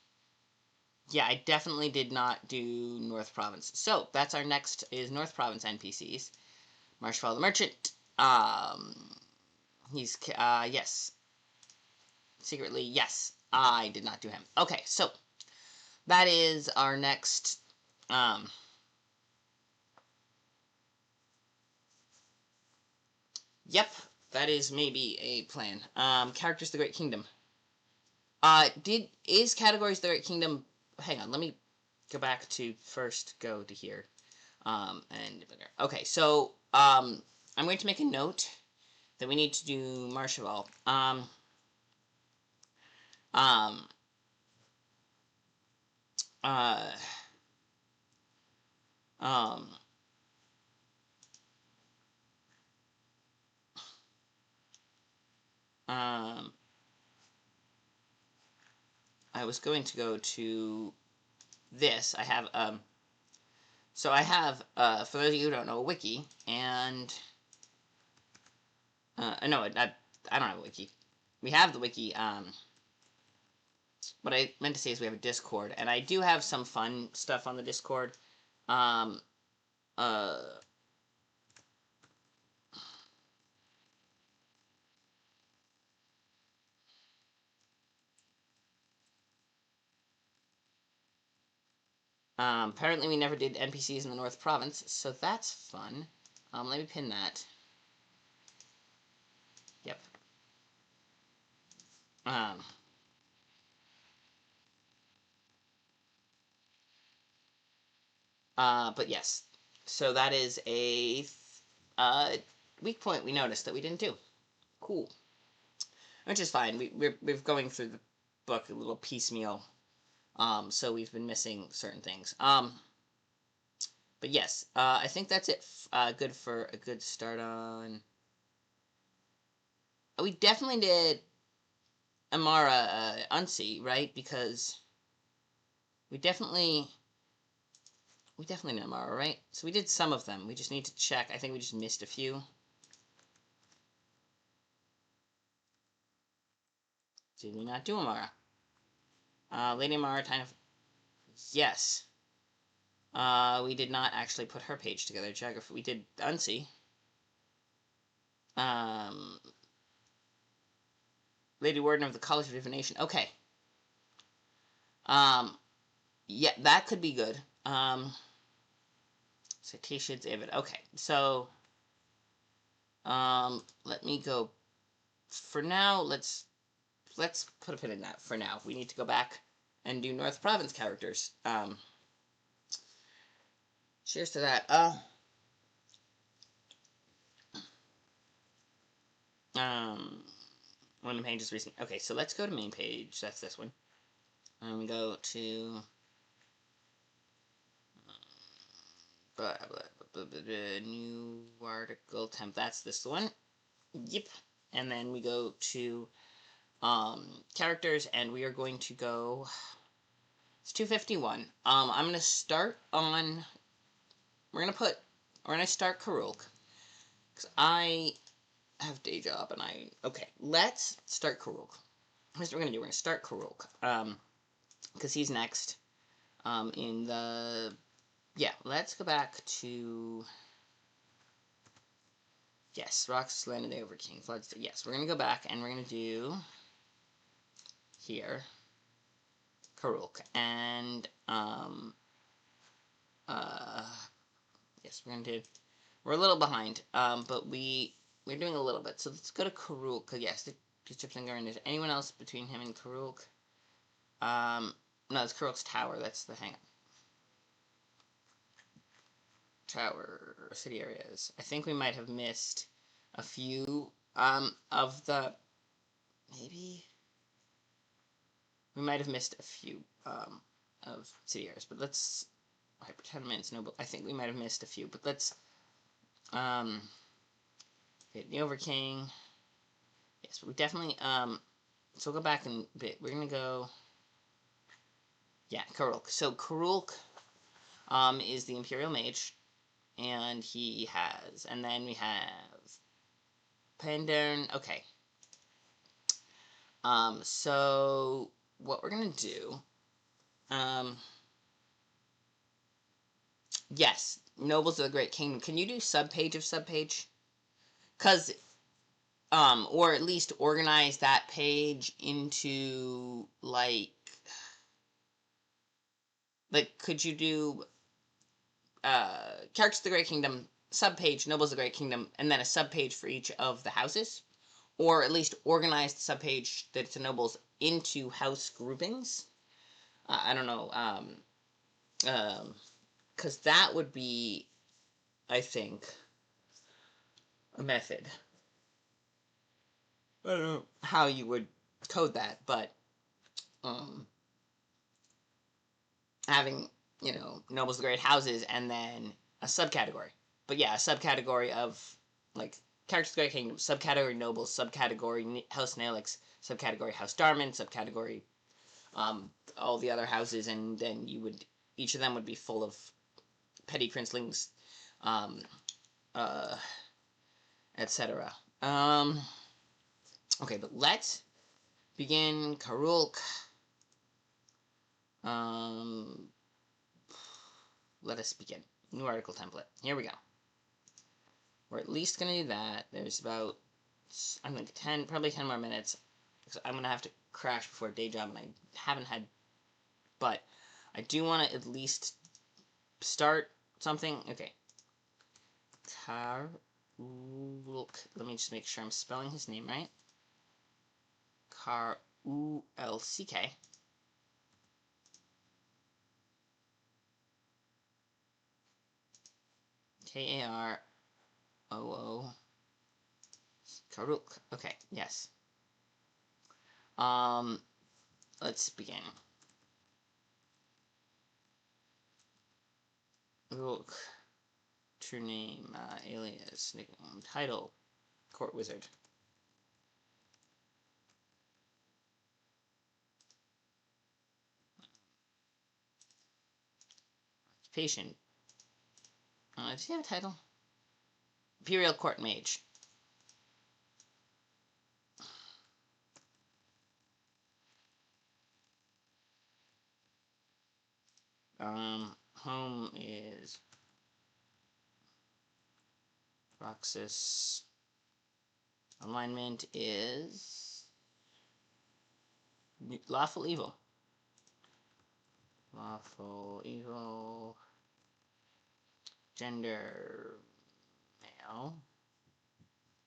A: Yeah, I definitely did not do North Province. So, that's our next, is North Province NPCs. Marshfall the Merchant. He's, yes. Secretly, yes. I did not do him. Okay, so, that is our next, yep, that is maybe a plan. Characters of the Great Kingdom. Is Categories of the Great Kingdom, hang on, let me go back to first go to here. Okay, so, I'm going to make a note that we need to do Marshall. Um, uh, um, um, I was going to go to this. I have, so I have, for those of you who don't know, a wiki, and, no, I don't have a wiki. We have the wiki, what I meant to say is we have a Discord, and I do have some fun stuff on the Discord. Um, uh, apparently we never did NPCs in the North Province, so that's fun. Let me pin that. Yep. But yes. So that is a, weak point we noticed that we didn't do. Cool. Which is fine. We're going through the book a little piecemeal. So we've been missing certain things. But yes, I think that's it. Good for a good start on. We definitely did Amara Unsee, right? Because we definitely did Amara, right? So we did some of them. We just need to check. I think we just missed a few. Did we not do Amara? Lady Amara, kind of. Yes. We did not actually put her page together. Geography. We did Unsee. Lady Warden of the College of Divination. Okay. Yeah, that could be good. Citations, Avid. Okay, so, let me go. For now, let's put a pin in that. For now, we need to go back and do North Province characters. Cheers to that. One of the pages recent. Okay, so let's go to main page. That's this one. And we go to new article temp. That's this one. Yep. And then we go to characters, and we are going to go. It's 251. I'm gonna start on. We're gonna start Karulk, because I have day job and okay. Let's start Karulk. Here's what we're gonna do. We're gonna start Karulk. Because he's next. In the, yeah. Let's go back to. Yes, rocks landed over king. Floods. Yes, we're gonna go back and we're gonna do here Karuk and yes, we're gonna do. We're a little behind, but we're doing a little bit. So let's go to Karuk. Yes, the description going. Is anyone else between him and Karuk? No, it's Karuk's tower. That's the hang-up. Tower city areas. I think we might have missed a few of the maybe we might have missed a few of city areas, but let's hypertenements noble. I think we might have missed a few, but let's hit the Overking. Yes, but we definitely so we'll go back in a bit. We're gonna go Karuk. So Karuk is the Imperial Mage, and he has, and then we have Pandern. Okay. So what we're gonna do, yes, Nobles of the Great Kingdom. Can you do subpage of subpage? Cause, or at least organize that page into like, could you do, Characters of the Great Kingdom, subpage, Nobles of the Great Kingdom, and then a subpage for each of the houses? Or at least organize the subpage that's the nobles into house groupings? I don't know, because that would be, I think, a method. I don't know how you would code that, but having, nobles of the great houses and then a subcategory. But yeah, a subcategory of, like, characters of the Great Kingdom, subcategory nobles, subcategory House Neelix, subcategory House Darman, subcategory all the other houses, and then you would, each of them would be full of petty princelings, etc. Okay, but let's begin Karuk. Let us begin. New article template. Here we go. We're at least going to do that. There's about, I'm going to probably 10 more minutes. Because I'm going to have to crash before day job, and I haven't had, but I do want to at least start something. Okay. Karuk. Let me just make sure I'm spelling his name right. Karulck. Karoo. Karuk. Okay, yes. Let's begin. Karuk. True name, alias, nickname, title, court wizard. Occupation. Does he have a title? Imperial Court Mage. Home is Roxas. Alignment is Lawful Evil. Lawful Evil. Gender male.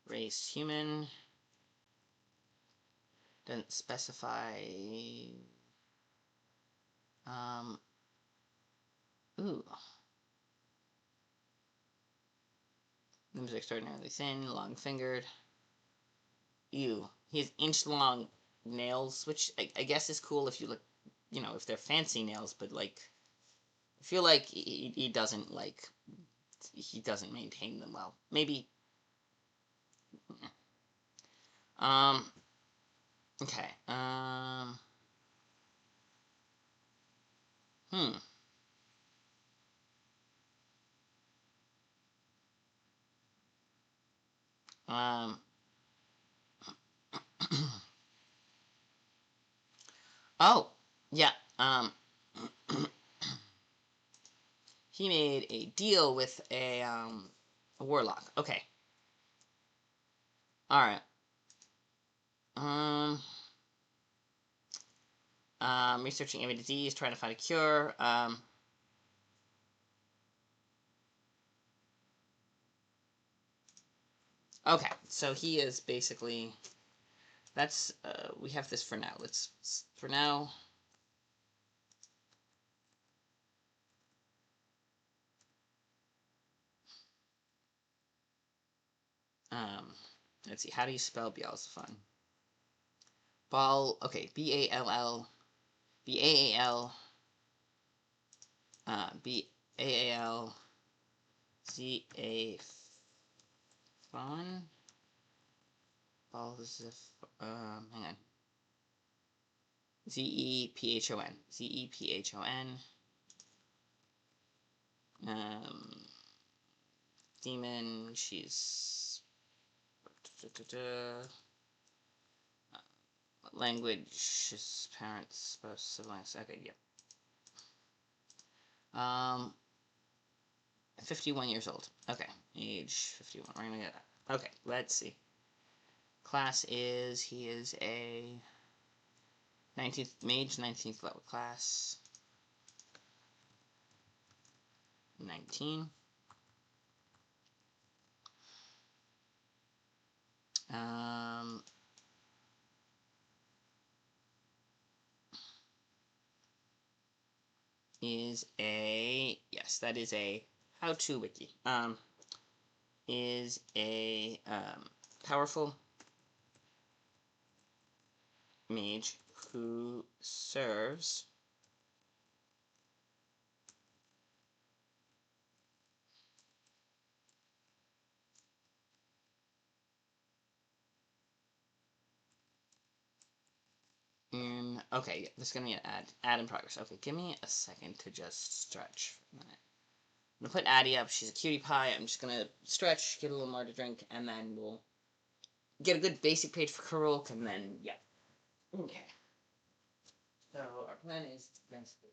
A: Race human. Doesn't specify. Ooh. Limbs are extraordinarily thin, long-fingered. Ew. He has inch-long nails, which I guess is cool if you look, if they're fancy nails, but, like, I feel like he doesn't, like, he doesn't maintain them well. Maybe. Okay. Hmm. Oh, yeah. He made a deal with a warlock. Okay. Alright. Researching every disease, trying to find a cure. Okay, so he is basically... That's, we have this for now. For now... Let's see, how do you spell Beelzephon? Ball, okay, B-A-L-L, B-A-A-L, B-A-A-L, Z-A-Phon? Hang on. Z-E-P-H-O-N, Z-E-P-H-O-N, demon, she's... Language, his parents, both siblings. Okay, yep. 51 years old. Okay, age 51. We're gonna get that. Okay, let's see. Class is, he is a 19th mage, 19th level class. 19. Is a, yes, that is a how-to wiki. Is a powerful mage who serves in, okay, this is gonna be an ad in progress. Okay, give me a second to just stretch for a minute. I'm gonna put Addie up. She's a cutie pie. I'm just gonna stretch, get a little more to drink, and then we'll get a good basic page for Karuk, and then, yeah. Okay. So, our plan is basically...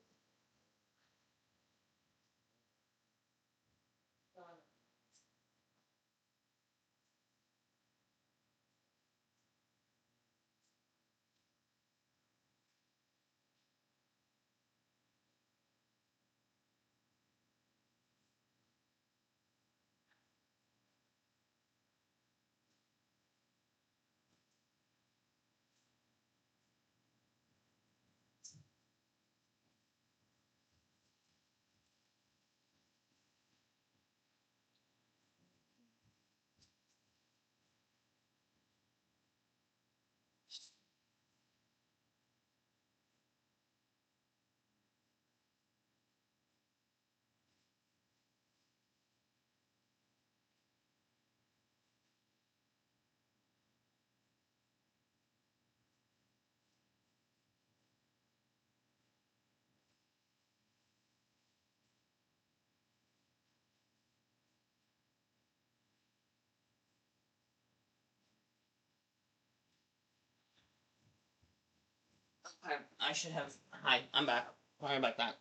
A: I should have... Hi, I'm back. Sorry about that.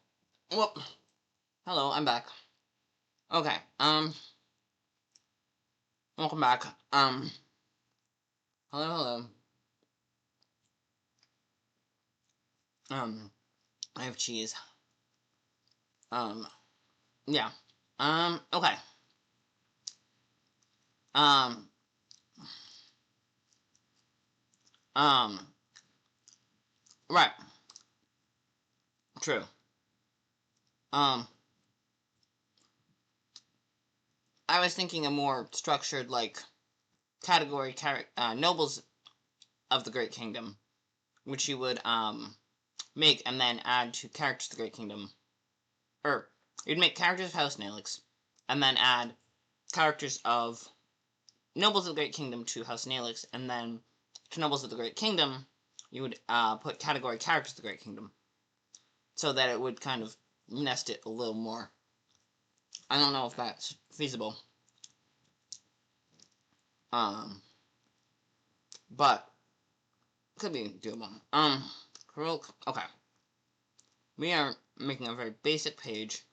A: Whoop. Hello, I'm back. Okay, welcome back. Hello. I have cheese. Yeah. Okay. Um, um, right. True. Um, I was thinking a more structured, like, category, nobles of the Great Kingdom, which you would, make and then add to characters of the Great Kingdom. Or, you'd make characters of House Neelix, and then add characters of nobles of the Great Kingdom to House Neelix, and then to nobles of the Great Kingdom, you would, put category characters of the Great Kingdom. So that it would kind of nest it a little more. I don't know if that's feasible. But could be doable. Okay. We are making a very basic page.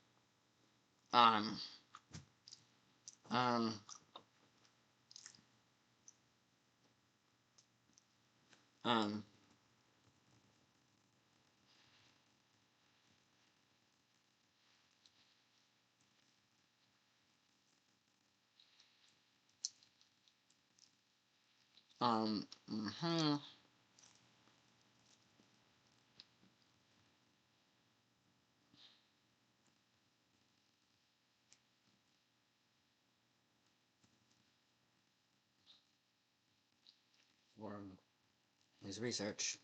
A: For his research.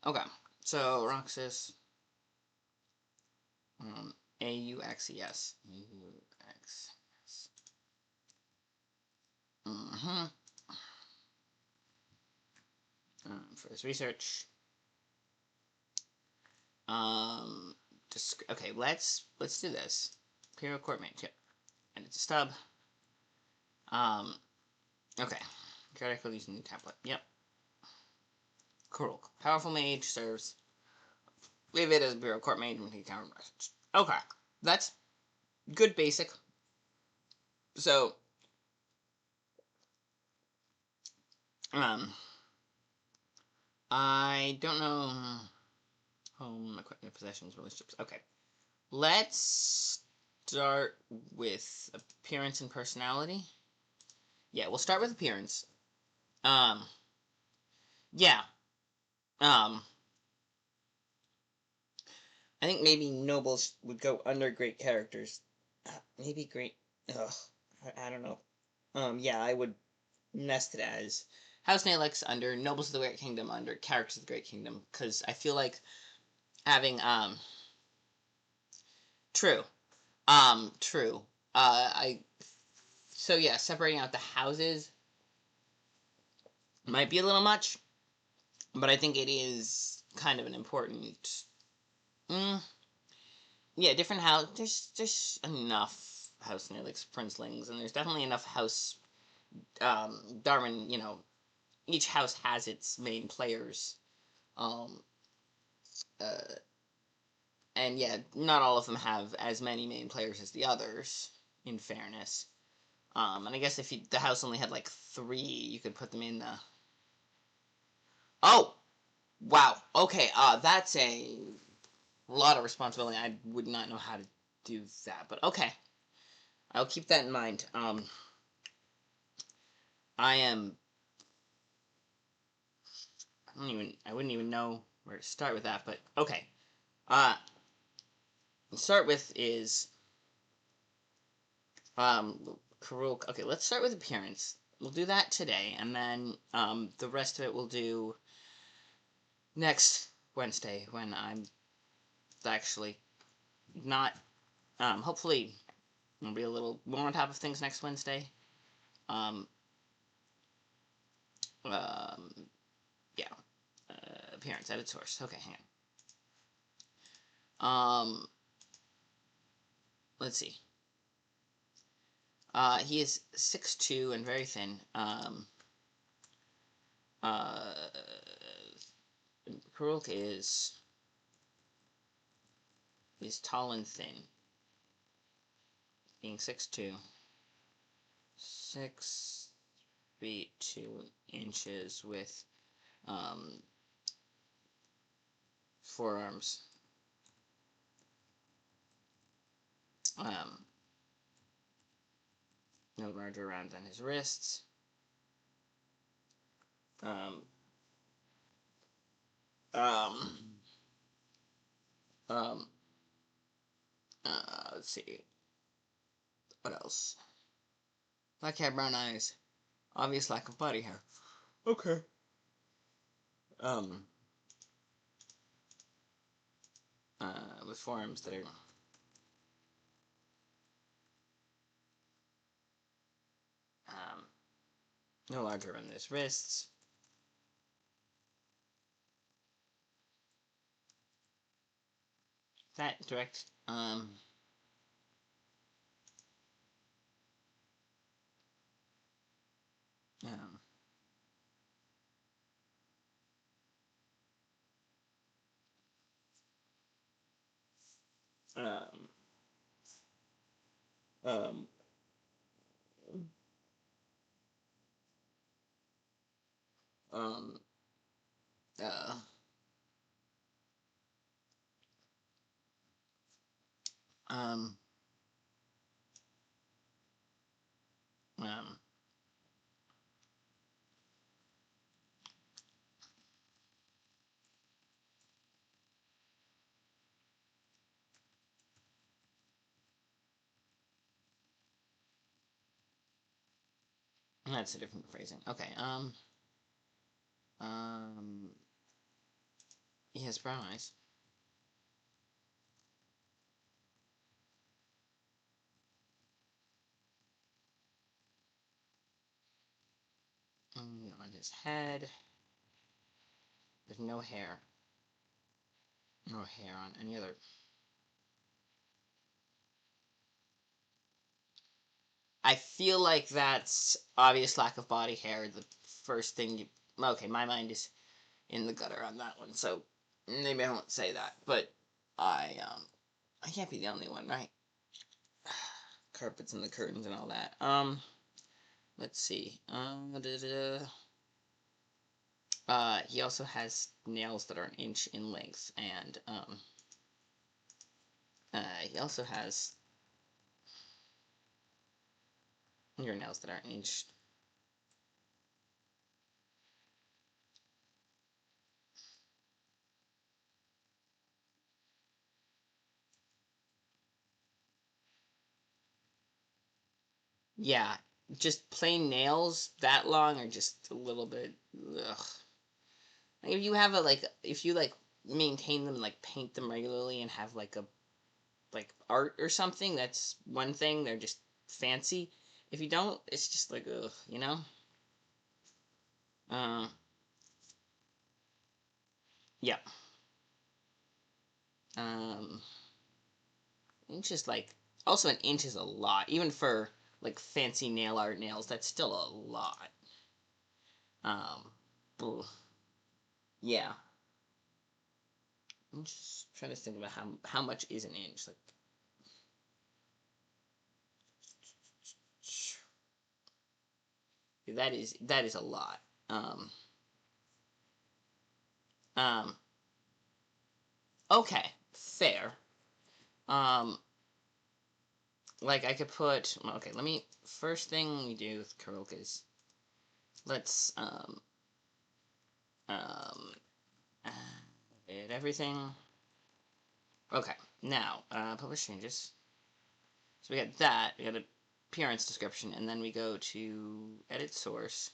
A: Okay. So Roxas, AUXES. AUXES. Mm-hmm. For his research. Okay, let's do this. Imperial Court Mage, yep. And it's a stub. Okay. Theoretically using the template. Yep. Cool. Powerful mage serves. Leave it as Imperial Court Mage with the counter message. Okay. That's good basic. So, I don't know home, equipment, possessions, relationships. Okay. Let's start with appearance and personality. Yeah, we'll start with appearance. Yeah. I think maybe nobles would go under great characters. Maybe great. Ugh. I don't know. Yeah, I would nest it as House Nalix under, Nobles of the Great Kingdom under, Characters of the Great Kingdom, because I feel like having, true. True. So yeah, separating out the houses might be a little much, but I think it is kind of an important, yeah, different house. There's enough House Nalix princelings, and there's definitely enough House, Darwin, each house has its main players. Um, uh, and yeah, not all of them have as many main players as the others, in fairness. And I guess if the house only had like 3, you could put them in the... Oh! Wow. Okay, that's a lot of responsibility. I would not know how to do that, but okay. I'll keep that in mind. I am... I wouldn't even know where to start with that, but okay. To start with is... Karuk. Okay, let's start with appearance. We'll do that today, and then the rest of it we'll do next Wednesday when I'm actually not. Hopefully, I'll be a little more on top of things next Wednesday. Um, yeah. Appearance, edit source. Okay, hang on. Let's see. He is 6'2" and very thin. Karuk is tall and thin, being 6'2", 6 feet 2 inches with forearms. No larger around than his wrists. Um, um, um, let's see. What else? Black hair, brown eyes. Obvious lack of body hair. Okay. Um, with forearms that are no larger than his wrists. That direct, um, um, um, Um, um, that's a different phrasing. Okay. Um, he has brown eyes. On his head, there's no hair. No hair on any other. I feel like that's obvious lack of body hair. The first thing you. Okay, my mind is in the gutter on that one, so maybe I won't say that. But I can't be the only one, right? Carpets and the curtains and all that. Let's see. He also has nails that are an inch in length, and he also has fingernails that are an inch. Yeah, just plain nails that long are just a little bit. Ugh. Like if you have if you maintain them, like paint them regularly, and have like art or something, that's one thing. They're just fancy. If you don't, it's just like ugh, you know. Uh, yeah. Um, Inch is like also an inch is a lot, even for like fancy nail art nails. That's still a lot. Um, ugh. Yeah. I'm just trying to think about how much is an inch. Like that is a lot. Um, um, okay, fair. Um, like I could put. Okay, let me. First thing we do with Karok is let's um edit everything. Okay, now publish changes. So we got that. We got appearance description, and then we go to edit source,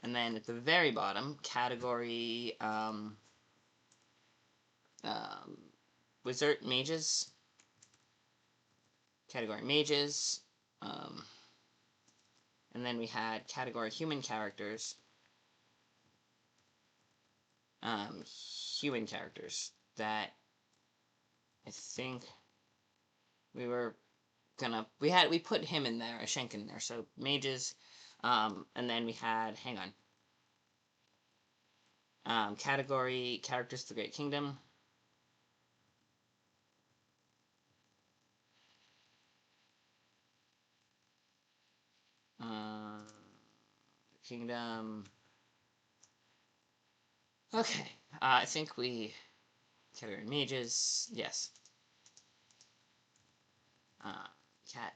A: and then at the very bottom, category um, wizard mages. Category mages. Um, and then we had category human characters. Human characters that I think we were gonna we put him in there, a Shank in there. So mages, and then we had hang on. Category characters of the Great Kingdom. Uh, Kingdom. Okay, I think we category mages. Yes. Cat.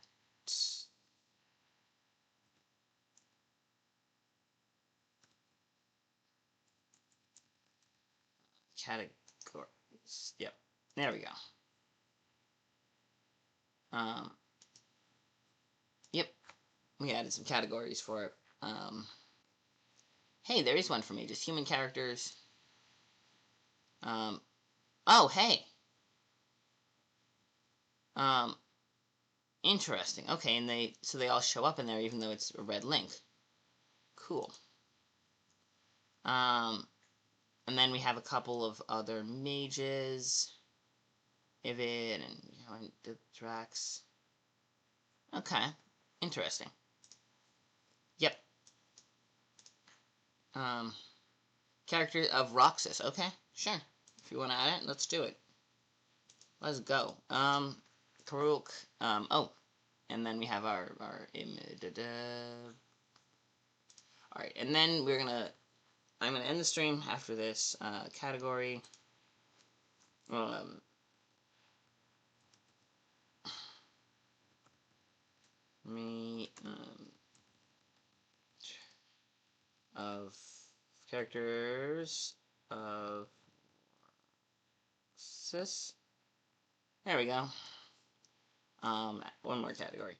A: Categories. Yep. There we go. Um. Yep. We added some categories for it. Hey, there is one for mages. Human characters. Um. Oh, hey. Um. Interesting. Okay, and they all show up in there even though it's a red link. Cool. Um. And then we have a couple of other mages. Ivid and the Drax. Okay. Interesting. Yep. Um. Character of Roxas. Okay. Sure. If you want to add it, let's do it. Let's go. Karuk. Oh, and then we have our image. All right, and then I'm gonna end the stream after this category. Um, Characters of cis. There we go. One more category.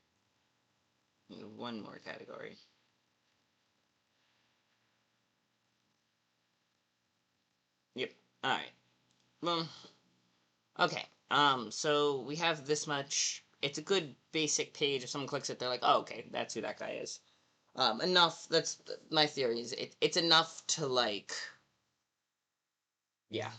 A: One more category. Yep. Alright. Boom. Okay. So we have this much. It's a good basic page. If someone clicks it, they're like, oh, okay, that's who that guy is. Enough. That's my theory. Is it's enough to, like, yeah.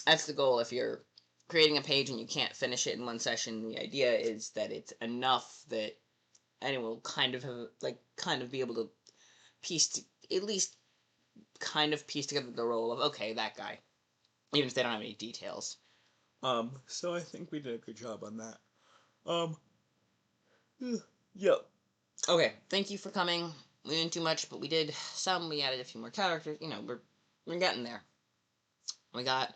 A: That's the goal. If you're creating a page and you can't finish it in one session, the idea is that it's enough that anyone will kind of have, like, kind of be able to at least kind of piece together the role of, okay, that guy, even if they don't have any details. So I think we did a good job on that. Yep. Okay, thank you for coming. We didn't do much, but we did some. We added a few more characters. You know, we're getting there. We got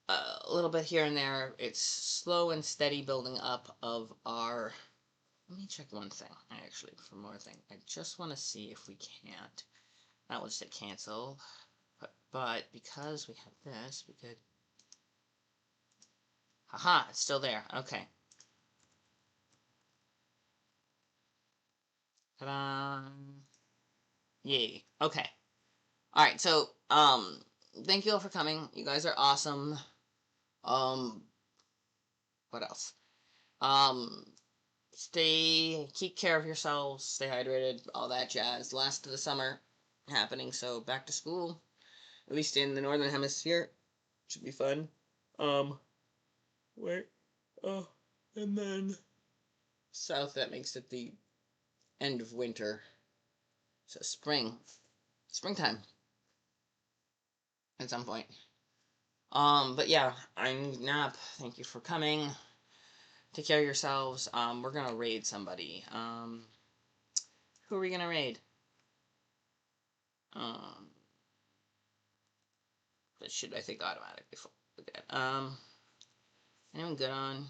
A: a little bit here and there. It's slow and steady building up of our. Let me check one thing. Actually, for more thing, I just want to see if we can't. That was to cancel, but because we have this, we could. Haha, it's still there. Okay. Ta-da! Yay. Okay. Alright, so, thank you all for coming. You guys are awesome. What else? Keep care of yourselves, stay hydrated, all that jazz. Last of the summer happening, so back to school, at least in the northern hemisphere. Should be fun. Wait, oh, and then south, that makes it the end of winter. So springtime at some point. But yeah, I'm Nap. Thank you for coming. Take care of yourselves. We're gonna raid somebody. Who are we gonna raid? That should, I think, automatically look at. Anyone good on?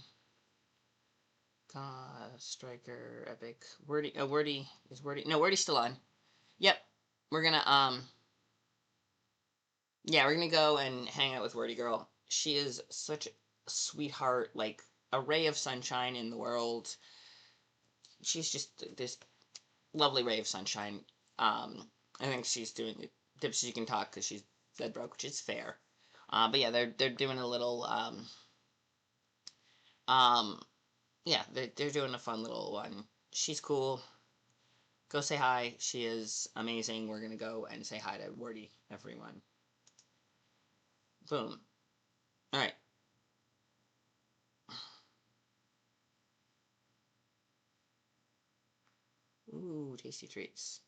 A: Striker, Epic, Wordy. Oh, Wordy is Wordy. No, Wordy's still on. Yep, we're gonna yeah, we're gonna go and hang out with Wordy Girl. She is such a sweetheart, like a ray of sunshine in the world. She's just this lovely ray of sunshine. I think she's doing it tips she can talk because she's dead broke, which is fair. But yeah, they're doing a little um yeah, they're doing a fun little one. She's cool. Go say hi. She is amazing. We're gonna go and say hi to Wordy, everyone. Boom. All right. Ooh, tasty treats.